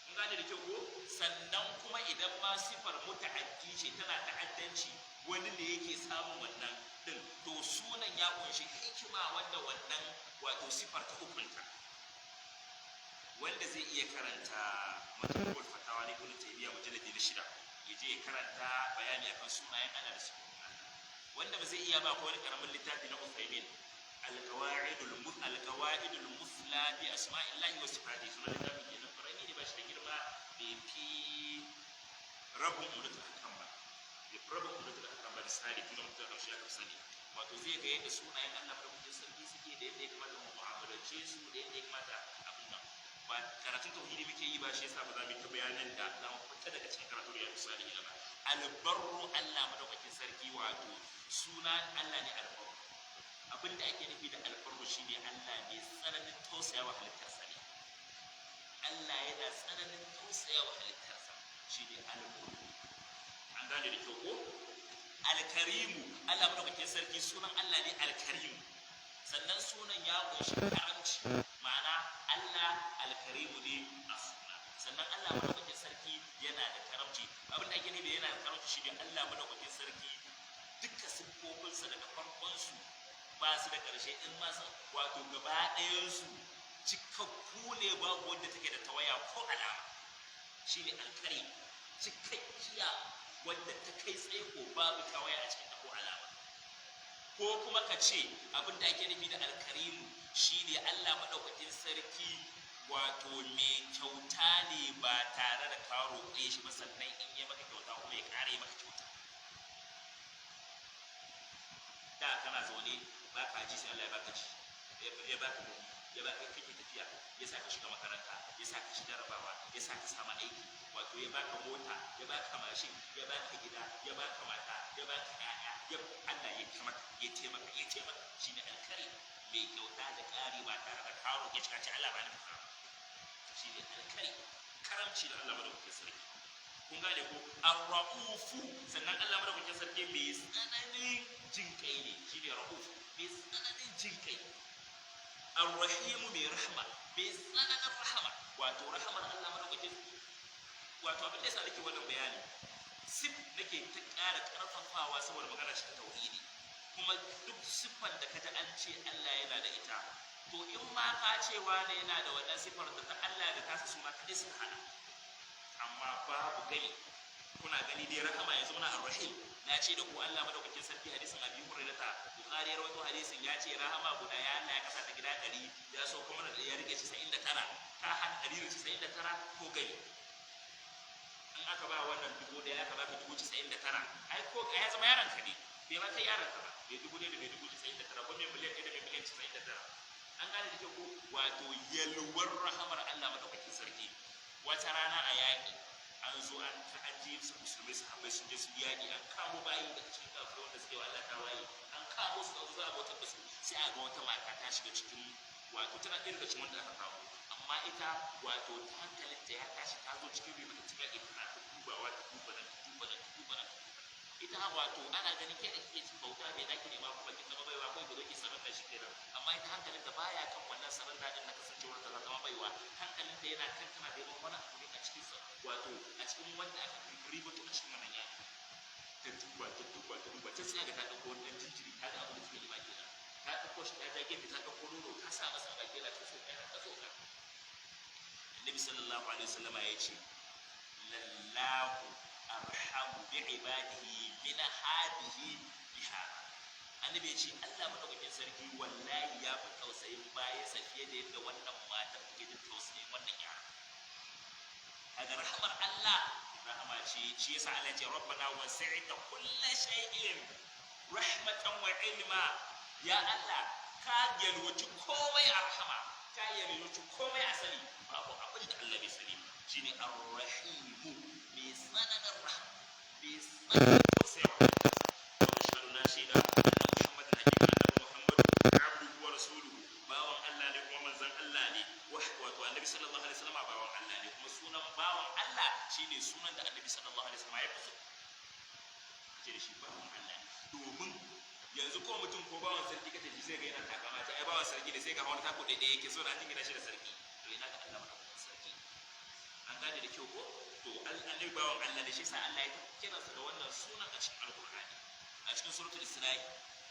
kun gane da kyau ko sannan kuma idan ma sifar muta'addi ce tana ta'addanci wani ne yake samun wannan din to sunan ya kunshi hikima wanda wannan wato sifar ta hukunta wanda zai iya karanta majmu'ul fatawa ne Ibn Taymiyyah mujalladi na 6 yaje ya karanta bayani akan sunayen Allah da sifofin Allah wanda ba zai iya ba ko wani karamin littafi na Uthaymin al-qawaidul musla bi asma'illahi wa sifatihi sunan littafin kenan farani ne ba shi da girma bai fi rabun mudatul hakam ba rabun mudatul hakam ba da sari kuma mutum da shi aka sani wato zai ga yadda sunayen Allah madaukakin sarki suke da yadda ya kamata mu mu'amalance su da yadda ya kamata abin nan ba karatun tauhidi muke yi ba shi yasa ba za mu yi ta bayanan da za mu fita daga cikin karatu da misali ina ba albarru Allah madaukakin sarki wato sunan Allah ne albarru abinda ake nufi da albarru shine Allah ne tsananin tausayawa halittarsa ne Allah yana tsananin tausayawa halittarsa shine albarru an gane da kyau ko alkarimu Allah madaukakin sarki sunan Allah ne alkarimu sannan sunan ya kunshi karamci ma'ana Allah alkarimu ne a suna sannan Allah madaukakin sarki yana da karamci abin da ake nufi yana da karamci shi ne Allah madaukakin sarki duka siffofinsa daga farkonsu ba su da ƙarshe in ma wato gaba ɗayansu cikakku ne babu wanda take da tawaya ko alama shi ne alkari cikakkiya wadda ta kai tsaiko babu tawaya a cikin ko alama ko kuma ka ce abin da ake nufi da alkarimu shine Allah madaukakin sarki wato mai kyauta ne ba tare da ka roƙe shi ba sannan in yi maka kyauta kuma ya ƙare maka kyauta da kana zaune ba ka ji sai Allah ya baka ji ya baka gobe ya baka kake tafiya ya sa ka shiga makaranta ya sa ka shiga jarabawa ya sa ka samu aiki wato ya baka mota ya baka mashin ya baka gida ya baka mata ya baka ƴaƴa ya Allah ya taimaka shine alkari mai kyauta da ƙari ba tare da karo ya cika ce Allah ba ni fara shine alkari karamci da Allah madaukakin sarki kun gane ko ar-raufu sannan Allah madaukakin sarki mai tsananin jinkai ne shine rauf mai tsananin jinkai ar-rahim mai rahma mai tsananin rahama wato rahamar Allah madaukakin wato abin da yasa nake wannan bayani sif nake ta ƙara ƙarfafawa saboda magana shi ta tauhidi kuma duk siffar da kaji an ce Allah yana da ita to in ma ka cewa ne yana da wannan siffar da ta Allah da tasa suna kadai sun hada amma babu gani kuna gani dai rahama yanzu muna ar-rahim na ce da ku Allah madaukakin sarki hadisin Abi Hurairah Bukhari ya rawaito hadisin ya ce rahama guda ya Allah ya kasa ta gida 100 ya so kuma da ya rike 99 ka hada 199 ko gani in aka ba wannan 1000 aka baka 99 ai ko ya zama yaron ka ne bai ma kai yaron ka ba, mai 1,000,099 ko mai miliyan 1 da mai miliyan 99. An gane da kyau ko? Wato yalwar rahamar Allah madaukakin sarki. Wata rana a yaƙi an zo an ta'aji su musulmai sahabbai sun je su yaƙi, an kamo bayi daga cikin kafirai wanda suke wa Allah tawaye, an kamo su za a bautar da su, sai a ga wata mata ta shiga cikin, wato tana ɗaya daga cikin wanda aka kamo, amma ita wato hankalinta ya tashi, ta zo cikin ribatattun yaƙi tana ta dubawa ta duba nan ta duba nan ta duba nan. Ita wato ana ganin ke da kike cin bauta mai zaki nema kuma kin zama baiwa kai da kike sanar da shi kenan, amma ita hankalinta baya kan wannan sanar da din na kasancewar ta zama baiwa, hankalinta yana kan tana da wani abu ne a cikin sa, wato a cikin wanda aka ribato a cikin wannan yaƙi. Ta duba ta duba ta duba ta tsaya ga ta ɗauko wani ɗan jinjiri, ta ga abin da suke nema kenan, ta ɗauko shi ta ja gefe ta ɗauko nono ta sa masa baki yana ta so ɗaya ta so ka. Annabi sallallahu alaihi wasallam ya ce lallahu arhamu bi ibadihi min hadihi biha. Annabi ya ce Allah madaukakin sarki wallahi ya fi tausayin bayansa fiye da yadda wannan matar take jin tausayin wannan yara. Kaga rahamar Allah rahama ce, shi yasa Allah ya ce rabbana wasi'ta kulli shay'in rahmatan wa ilma. Ya Allah ka yalwaci komai a rahama, ka yalwaci komai a sani, babu abin da Allah bai sani ba. Shine ar-rahimu, mai tsananin rahama, mai tsananin tausayawa. Wa na shaida annabi Muhammadan hakika annabi Muhammad abduhu wa rasuluhu, bawan Allah ne kuma manzon Allah ne. Wato annabi sallallahu alaihi wasallam bawan Allah ne, kuma sunan bawan Allah shine sunan da annabi sallallahu alaihi wasallam ya fi so. Ce da shi bawan Allah ne, domin yanzu ko mutum ko bawan sarki kace shi sai ga yana takama ta ai bawan sarki ne, sai ga wani tako daidai yake so da an gina shi da sarki, to ina ga Allah madaukakin sarki. An gane da kyau ko? To annabi bawan Allah ne, shi yasa Allah ya kira sa da wannan sunan a cikin Alqur'ani. A cikin suratul Isra'i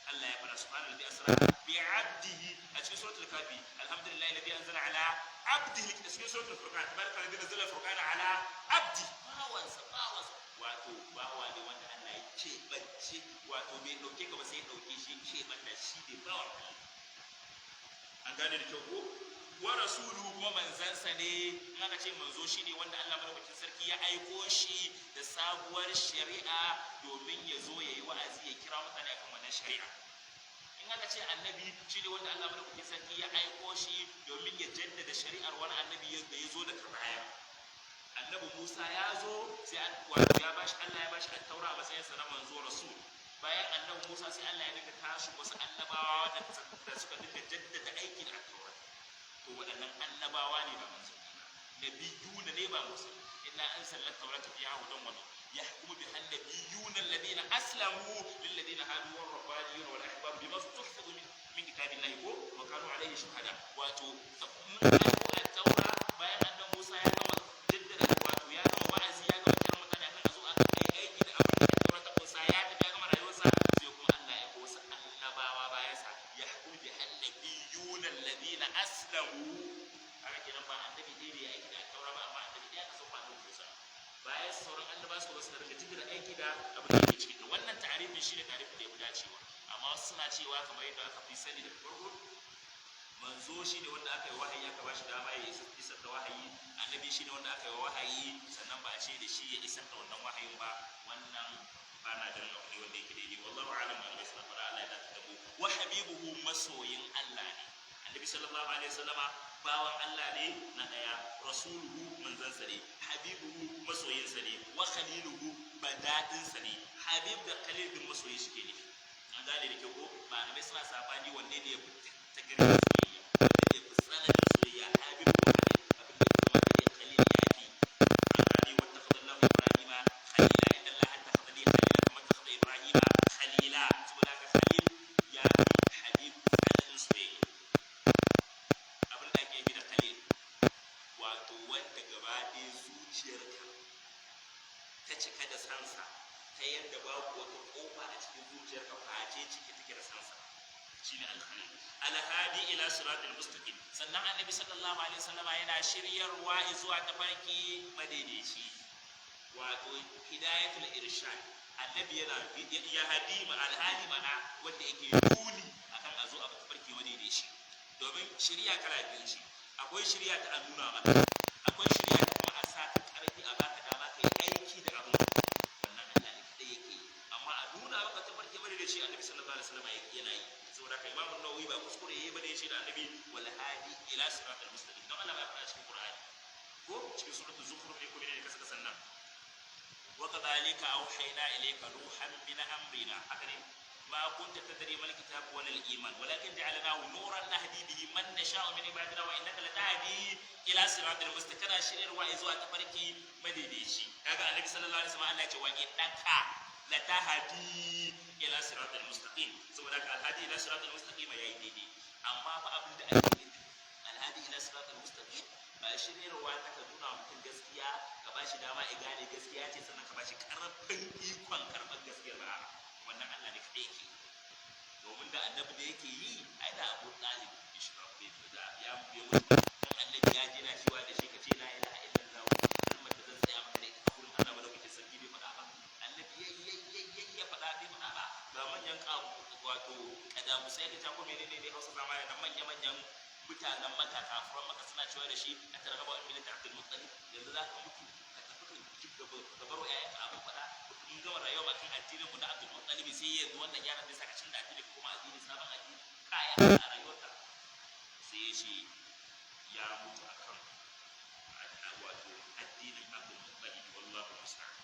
Allah ya fara subhanahu alladhi asra bi 'abdihi. A cikin suratul Kafi alhamdulillahi alladhi anzala ala 'abdihi. A cikin suratul Furqan tabaraka alladhi nazzala al-furqana ala 'abdi. Bawansa wato bawa ne wanda Allah ya keɓance, wato bai ɗauke ka ba sai ya ɗauke shi, keɓanta shi ne bawan Allah. An gane da kyau ko? Wa rasuluhu kuma manzansa ne. In aka ce manzo shi ne wanda Allah madaukakin sarki ya aiko shi da sabuwar shari'a domin ya zo ya yi wa'azi, ya kira mutane akan wannan shari'a. In aka ce annabi shi ne wanda Allah madaukakin sarki ya aiko shi domin ya jaddada shari'ar wani annabi da ya zo daga baya. Annabi Musa ya zo sai wato ya bashi, Allah ya bashi at-taura a matsayin sa na manzo rasul. Bayan annabi Musa sai Allah ya dinga tashi wasu annabawa da suka dinga jaddada aiki da at-taura. To waɗannan annabawa ne ba manzanni ba, nabiyuna ne ba musulmi. Inna anzalna at-taurata fiha hudan wa nur yahkumu biha an-nabiyyuna alladhina aslamu lil ladina hadu war rabbaniyuna wal ahbab bima tuhfizu min kitabillahi wa kanu alayhi shuhada. Wato mun aiko at-taura bayan annabi Musa ya gama jaddada, wato ya gama wa'azi, ya gama kiran mutane akan a zo a kai aiki da abin da at-taura ta kunsa, ya tafi ya gama rayuwarsa, sai kuma Allah ya ko wasu annabawa bayansa yahkumu biha an-nabiyyuna alladhina aslamu. Haka kenan ba annabi ɗaya da ya aiki da at-taura ba, amma annabi ɗaya aka sauka annabi Musa. Bayan sauran annabawa su wasu da daga jaddada aiki da abin da yake cikin wannan ta'arifin shi ne ta'arifin da ya fi dacewa. Amma wasu suna cewa kamar yadda aka fi sani da farko, manzo shi ne wanda aka yi wahayi aka ba shi dama ya isar da wahayi, annabi shi ne wanda aka yi wahayi sannan ba a ce da shi ya isar da wannan wahayin ba. Wannan ba na ganin abu ne wanda yake daidai. Wallahu a'lam. Allah ya fara Allah ya dace da mu. Wa habibuhu, masoyin Allah ne annabi sallallahu alaihi wasallama, bawan Allah ne na daya, rasuluhu manzansa ne, habibuhu masoyinsa ne, wa khaliluhu badadinsa ne. Habib da khalil din masoyi suke ne. An gane da kyau ko? Malamai suna sabani wanne ne ya fi ta gari soyayya, wanne ne ya fi tsananin soyayya, habib ko khalil. Abin da kuma da khalil ya fi. An gane wa takhadallahu ibrahima khalila, inna allaha takhadali khalila kama takhada ibrahima khalila. Saboda haka khalil ya fi habib tsananin soyayya. Abin da ake yi da khalil, wato wanda gaba ɗaya zuciyarka ta cika da sansa, ta yadda babu wata kofa a cikin zuciyarka face cike take da sansa, shine al-khalil. Al-hadi ila siratal mustaqim. Sannan annabi sallallahu alaihi wasallama yana shiryarwa zuwa tafarki madaidaici, wato hidayatul irshad. Annabi yana ya hadima al-hadi mana wanda yake nuni akan a zo a tafarki madaidaici. Domin shiriya kala biyu ce, akwai shiriya ta a nuna maka, akwai shiriya ta kuma a sa ta karfi a baka dama kai aiki da abin. Wannan Allah ne kadai yake, amma a nuna nuna maka tafarki bane da shi annabi sallallahu alaihi wasallam yana yi saboda kai Imam Nawawi ba kuskure yayi bane yace da annabi wal hadi ila siratal mustaqim dan Allah ya faɗa cikin Qur'ani ko cikin suratul zukhruf ne ko ne kasa sannan wa kadhalika awhayna ilayka ruhan min amrina haka ne ما كنت تدري ما الكتاب ولا الإيمان ولكن جعلناه نورا نهدي به من نشاء من عبادنا وإنك لتهدي إلى صراط المستقيم شرير وإذوا تفرقي مديديشي هذا النبي صلى الله عليه وسلم الله يقول وإنك لتهدي إلى صراط المستقيم سو ذاك الهدي إلى صراط المستقيم يا يديدي أما فأبدا الهدي إلى صراط المستقيم ba shiryarwa ta ka nuna mutum gaskiya ka bashi dama ya gane gaskiya ce sannan ka bashi karfin ikon karɓar gaskiyar ba wannan Allah ne kaɗai yake domin da annabi da yake yi ai da Abu Talib ya shiga da ya mutu dan annabi ya jira shi wa da shi kace la ilaha illallah kalmar da zan tsaya maka da ita gurin Allah ba lokacin sarki bai faɗa ba annabi ya faɗa bai faɗa ba ga manyan wato kada musai da ta ko menene ne Hausa zamani nan manyan mutanen Makka kafiran Makka suna cewa da shi a targaba in milita Abdul Muttalib yanzu za ka mutu ka tafi ka bar wa yayanka abin faɗa mun gama rayuwa ba kan addinin mu na Abdul Muttalib sai yanzu wannan yaran zai saka cin da addini kuma addini sabon addini kaya a rayuwarka sai ya ce ya mutu akan wato addinin Abdul Muttalib wallahu musta'an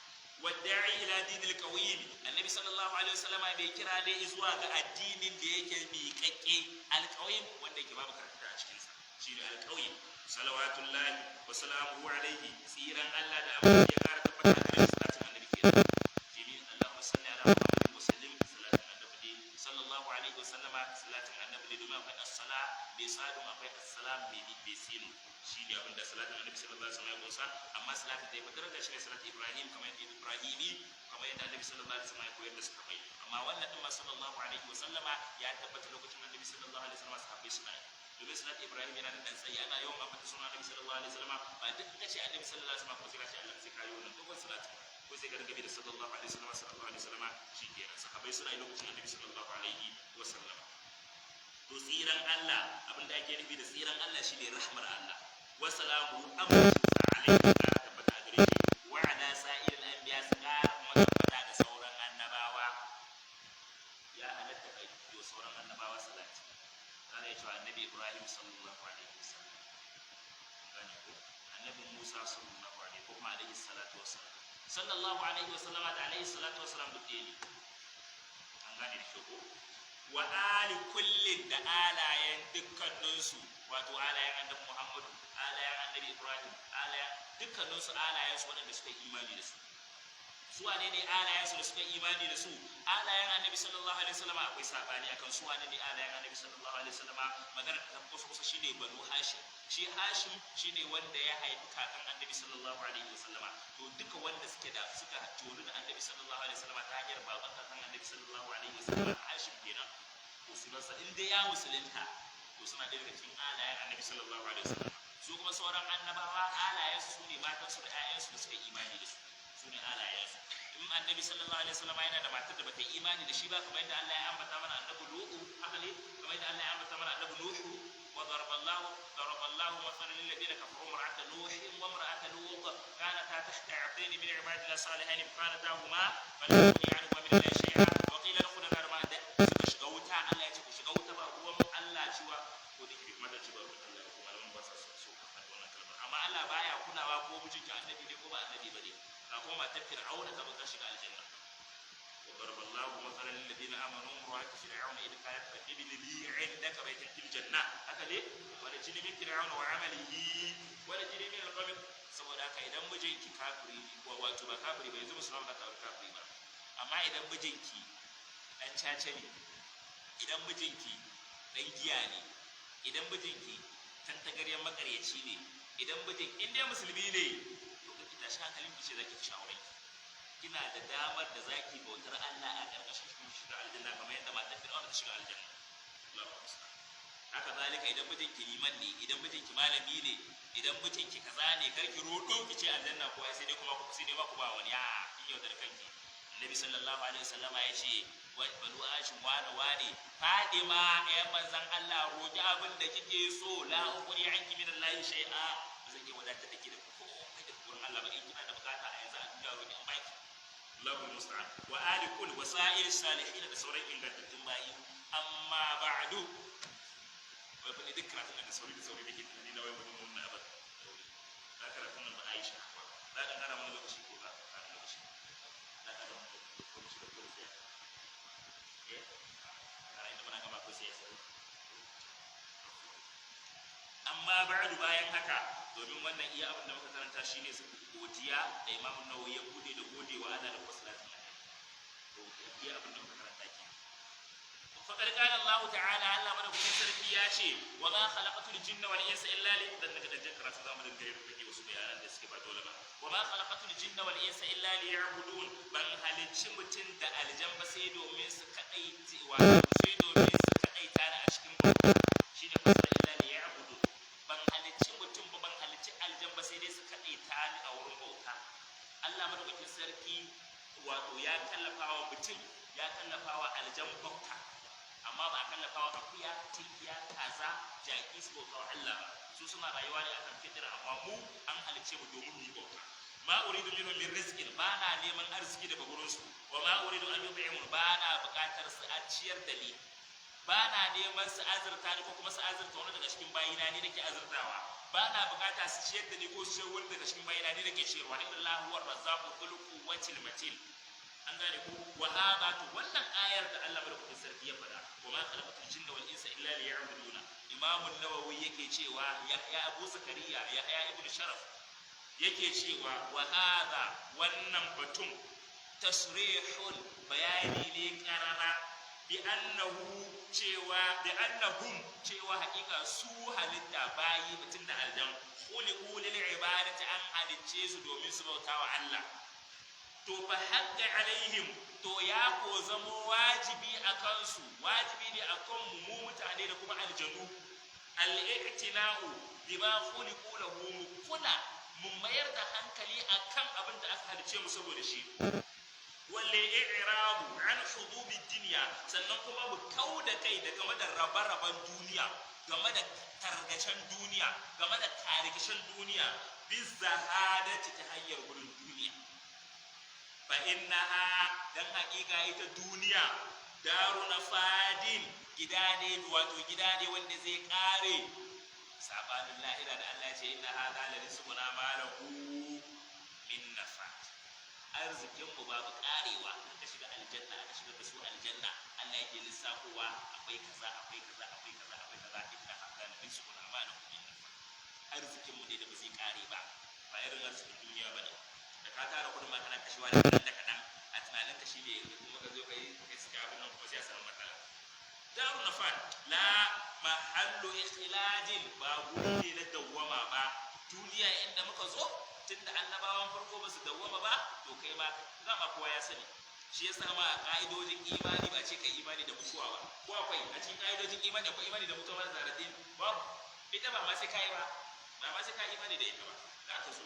wadda'i ila dinil qawim annabi sallallahu alaihi wasallam bai kira dai zuwa ga addinin da yake miƙaƙƙe alqawim wanda yake babu karkata a cikin sa shine alqawim salawatullahi wa salamuhu alaihi tsiran Allah da abin ya kara tabbata da salatin annabi kenan shine Allahumma salli ala Muhammadin wa sallim salatin annabi sallallahu alaihi wasallama salatin annabi domin akwai as-sala bai sadu akwai as-salam bai sinu shine abin da salatin annabi sallallahu alaihi wasallam ya kunsa amma salatin da ya fadar da shi ne salatin Ibrahim kamar yadda Ibrahimi kamar yadda annabi sallallahu alaihi wasallam ya koyar da su kamar amma wannan din sallallahu alaihi wasallama ya tabbata lokacin annabi sallallahu alaihi wasallam sahabbai suna yi domin salat Ibrahim yana da dan tsayi ana yawan ambata sunan annabi sallallahu alaihi wasallam ba duk kace annabi sallallahu alaihi wasallam ko sai kace Allah sai kayi wannan dogon salati ko sai ka dinga bi da sallallahu alaihi wasallam shi kenan sahabbai suna yi lokacin annabi sallallahu alaihi wasallam to tsiran Allah abin da ake nufi da tsiran Allah shine rahmar Allah wa salamu alaihi tabbata gare shi wa ala sa'iril anbiya sakar kuma tabbata da sauran annabawa ya halatta kai yo sauran annabawa salati kana ya ce annabi Ibrahim sallallahu alaihi wasallam gane ko annabi Musa sallallahu alaihi ko kuma alaihi salatu wassalam sallallahu alaihi wasallam da alaihi salatu wassalam duk ne an gane da ko wa ali kullin da alayen dukkaninsu wato alayen annabi Muhammadu alayen annabi Ibrahim alayen dukkaninsu alayen su waɗanda suka imani da su su wane ne alayen su da suka imani da su alayen annabi sallallahu alaihi wasallam akwai sabani akan su wane ne alayen annabi sallallahu alaihi wasallam magana ta kusa shine banu hashim shi hashim shine wanda ya haifi kakan annabi sallallahu alaihi wasallam to duka wanda suke da suka jori da annabi sallallahu alaihi wasallam ta hanyar baban kakan annabi sallallahu alaihi wasallam hashim kenan to sunansa in dai ya musulunta to suna da cikin alayen annabi sallallahu alaihi wasallam su kuma sauran annabawa alayen su ne matan su da ƴaƴan su da suka imani da su su ne alayen su in annabi sallallahu alaihi wasallam yana da matar da bata imani da shi ba kamar yadda Allah ya ambata mana annabi Nuhu haka ne kamar yadda Allah ya ambata mana annabi Nuhu wa daraballahu mathalan lil ladina kafaru imra'ata Nuh wa imra'ata Lut kanata tahta 'abdayn min 'ibadina salihin kanatahuma falam yughni 'anhuma min Allah shay'an wa qila adkhula nar ma'a suka shiga wuta Allah ya ce ku shiga wuta ba ruwan Allah ciwa ko da hikmar da ciwa Allah kuma malaman ba sa so ka faɗi wannan kalmar amma Allah baya kulawa ko mijinki annabi ne ko ba annabi bane ka kuma matar Fir'auna ta baka shiga aljanna wa daraballahu mathalan lil ladina amanu imra'at fir'auna idh qalat rabbi li 'indaka baytan fil janna haka ne wala jini min fir'auna wa 'amalihi wala jini min al-qawm saboda haka idan mijinki kafiri ko wato ba kafiri ba yanzu musulman ba ta kafiri ba amma idan mijinki dan caca ne idan mijinki dan giya ne idan mijinki tantagaryen makaryaci ne idan mijin inda musulmi ne to kake tashi hankalin ki ce zaki ci auren kina da damar da zaki bautar Allah a karkashin shiga aljanna kamar yadda matar Fir'auna ta shiga aljanna Allahu akbar haka zalika idan mijinki liman ne idan mijinki malami ne idan mijinki kaza ne karki rodo ki ce aljanna ko sai dai kuma ku sai dai ba ku ba wani a kin yaudar kanki Annabi sallallahu alaihi wasallama ya ce banu hashim wani Fadima ya manzan Allah roki abin da kike so la uqri anki min Allah shay'a zan yi wadatar da ke da komai da gurin Allah ba in kina da bukata a yanzu a duniya roki an baki Allahu musta'an wa ali kul wasa'il salihin da sauran ingantattun bayi amma ba'du wai bane duk karatun da sauri nake tunani na wai mun na ba da karatun nan ba Aisha ba da kana mun lokaci ko ba a lokaci da kana mun lokaci da kuma sai kana inda muna gaba ko sai amma ba'du bayan haka domin wannan iya abin da muka karanta shine su godiya da Imam Nawawi ya bude da godewa Allah da wasalatin to iya abin da muka karanta ke faqad qala Allah ta'ala Allah madaukakin sarki ya ce wa ma khalaqatul jinna wal insa illa li dan daga dajjan karatu zamu dinga yin rike wasu bayanan da suke ba dole ba wa ma khalaqatul jinna wal insa illa liya'budun ban halicci mutun da aljan ba sai domin su kadaiti wa sai domin su kadaita da a cikin bauta shine fasara illa liya'budun ban halicci mutum ba ban halicci aljan ba sai dai su kadaita ni a wurin bauta Allah madaukakin sarki wato ya kallafa wa mutum ya kallafa wa aljan bauta amma ba a kallafa wa akuya tinkiya kaza jaki su bauta wa Allah ba su suna rayuwa ne akan fitira amma mu an halicce mu domin mu yi bauta ma uridu minhum min rizqin ba na neman arziki daga gurin su wa ma uridu an yut'imun ba na buƙatar su a ciyar da ni ba na neman su azurta ni ko kuma su azurta wani daga cikin bayina ni nake azurtawa ba na buƙata su ciyar da ni ko su ciyar wani daga cikin bayina ni nake ciyarwa ni Allah huwa razzaqu dhul quwwatil matin an gane ku wa hada to wannan ayar da Allah madaukakin sarki ya faɗa wa ma khalaqatul jinna wal insa illa liya'buduna Imam an-Nawawi yake cewa Yahya Abu Zakariya Yahya ibn Sharaf yake cewa wa hada wannan batun tasrihun bayani ne karara bi annahum cewa hakika su halitta bayi mutun da aljan khuliqu lil ibadati an halicce su domin su bautawa Allah to fa haqqa alaihim to ya ko zamo wajibi akan su wajibi ne akan mu mutane da kuma aljanu al-i'tina'u bima khuliqu lahu kula mun mayar da hankali akan abin da aka halice mu saboda shi wal i'rabu an hudubi dunya sannan kuma mu kauda kai da game da rabe-raben duniya game da targacen duniya game da tarikishin duniya bizahadati ta hanyar gurin duniya fa innaha dan hakika ita duniya daru nafadin gida ne wanda zai kare sabanin lahira da Allah ce inna hadha la rizquna ma lahu min nafad arzikin mu babu karewa aka shiga aljanna aka shiga da su aljanna Allah yake lissafowa akwai kaza inna hadha la rizquna ma lahu min nafad arzikin mu dai da ba zai kare ba ba irin arzikin duniya bane da ka tara kudin ma kana kashewa da kadan a tunanin ka shine kuma ka zo kai suke abin nan kuma sai a samu matsala daru nafad la mahallu ikhtilajin ba guri ne na dawwama ba duniya inda muka zo tunda annabawan farko ba su dawwama ba to kai ma zama kowa ya sani shi yasa ma a ka'idojin imani ba ce kai imani da mutuwa ba ko akwai a cikin ka'idojin imani akwai imani da mutuwa ba zaradin babu ita ba ma sai kai imani da ita ba za ka so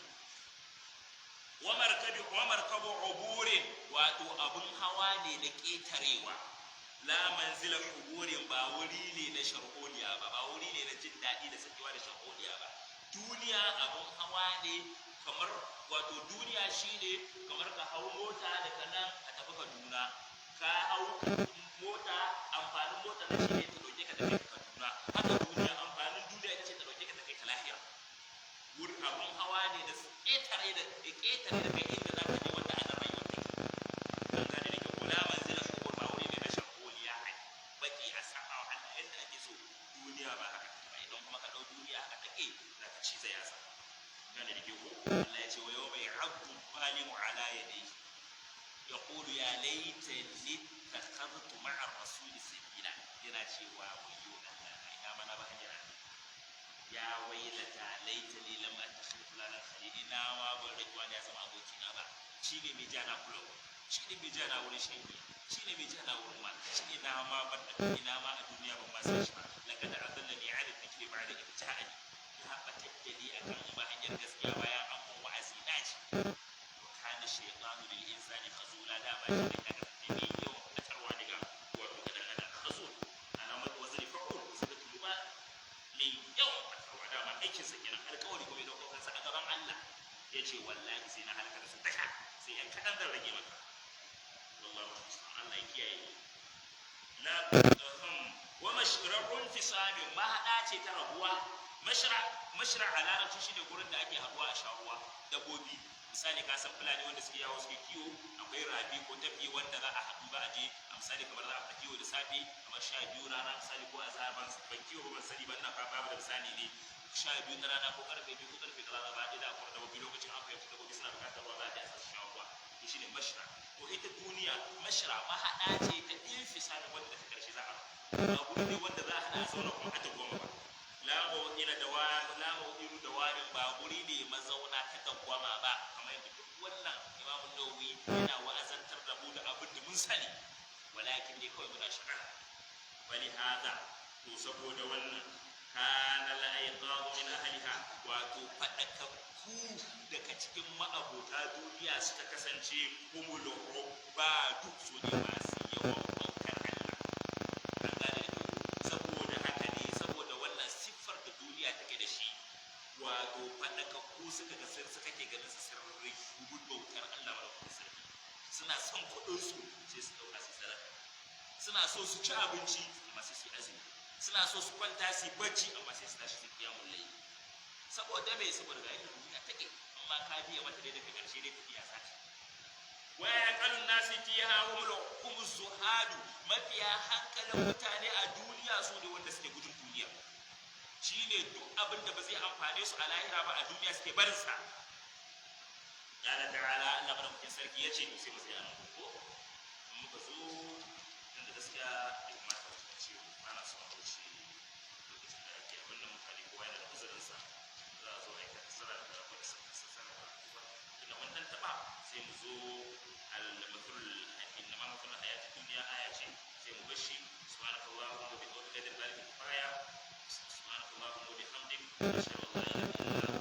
wa markabu uburin wato abun hawa ne na ketarewa la manzila uburin ba wuri ne na sharholiya ba wuri ne na jin daɗi da sakewa da sharholiya ba duniya abun hawa ne kamar wato duniya shine kamar ka hau mota daga nan a tafi Kaduna ka hau mota amfanin mota na shine ta dauke ka da kai Kaduna haka duniya amfanin duniya ita ce ta dauke ka da kai ta lafiya wurin abun hawa ne da ƙetare da kai inda za ka je wanda ana rayuwa take an gane da ke kula manzila shubur ba wuri ne na sharholiya ai baki a saba wa Allah yadda ake so duniya ba haka take ba idan kuma ka dau duniya haka take za ka ci zai yasa gane da ke ko Allah ya ce wa yawma ya'addu zalimu ala yadayhi yaqulu ya laitani takhadhtu ma'a ar-rasul sabila yana cewa wayyo Allah ina mana ba hanya ya wailata laitani lam attakhidh fulanan khalila ma ban rage wani ya zama abokina ba shi ne mai jana kula shi ne mai jana wurin shanki shi ne mai jana wurin ma shi ne na ma ban da ina ma a duniya ban ma san shi ba laqad adallani 'ala dhikri ba'da idh ja'ani ya batar da ni akan ba hanyar gaskiya bayan an mun wa'azi na ji wa kana shaytanu lil insani khazula da ba shi ne kaga sai yau batarwa daga wato kadan adam khazul ana mai wazani fa'ul sai tuluba mai yawan batarwa da ma aikin sa kenan alƙawari kuma da kansa a gaban Allah ya ce wallahi sai na halaka da su tasha sai yan kadan zan rage maka la wa mashra'un fisami mahada ce ta rabuwa. Mashra a larabci shine gurin da ake haduwa a sharuwa dabbobi. Misali ka san fulani wanda suke yawo suke kiwo, akwai rabi ko tafi wanda za a haɗu ba a je a misali kamar za a kiwo da safe kamar 12 rana misali ko a zaban ban kiwo ban sani ban na kafa da misali ne 12 na rana ko karfe 2 ko karfe 3 rana ba da akwai dabbobi lokacin an fahimci dabbobi suna bukatar ruwa za a je a sassa sharuwa. To shine mashra. Ko ita duniya mashra mahada ce ta infisami wanda ta karshe za a ba guri ne wanda za a hada zauna kuma a dawwama ba. Lamu ina da wani ba guri ne mazauna ta dawwama ba kamar yadda duk wannan Imam Nawawi yana wa'azantar da mu da abin da mun sani, walakin ne kawai muna shakara. Wali hada to saboda wannan kana la ayqadu min ahliha, wato fadakakku daga cikin ma'abota duniya suka kasance humul rubadu su ne masu yawan bautar Allah. An gane da saboda haka ne saboda wannan siffar da duniya take da shi, wato fadakakku suka ga suka ke ganin su sirri bautar Allah wa sarki. Suna son kudin su sai su dauka su sadaka, suna so su ci abinci amma sai su azumi, suna so su kwanta su bacci amma sai su tashi su kiyamul layl. Saboda me? saboda ga yadda duniya take, amma ka biya mata dai daga karshe dai tafiya sati. Wa yaqalun nasi fiha hum zuhadu, mafiya hankalin mutane a duniya su ne wanda suke gudun duniya. Shine duk abin da ba zai amfane su a lahira ba a duniya suke barin sa. Allah ta'ala Allah madaukakin sarki yace to sai ba sai an ko mun ba zo tunda gaskiya da kuma ta ce ana son a wuce lokacin da ake abin nan mutane kowa yana da uzurin sa za a zo a yi kasara da kuma sassara ina wannan taba sai mu zo al-mathul inna ma mathul hayati dunya aya ce sai mu bashi subhanakallahumma wa bihamdika kifaya subhanakallahumma wa bihamdika ashhadu an la ilaha illa anta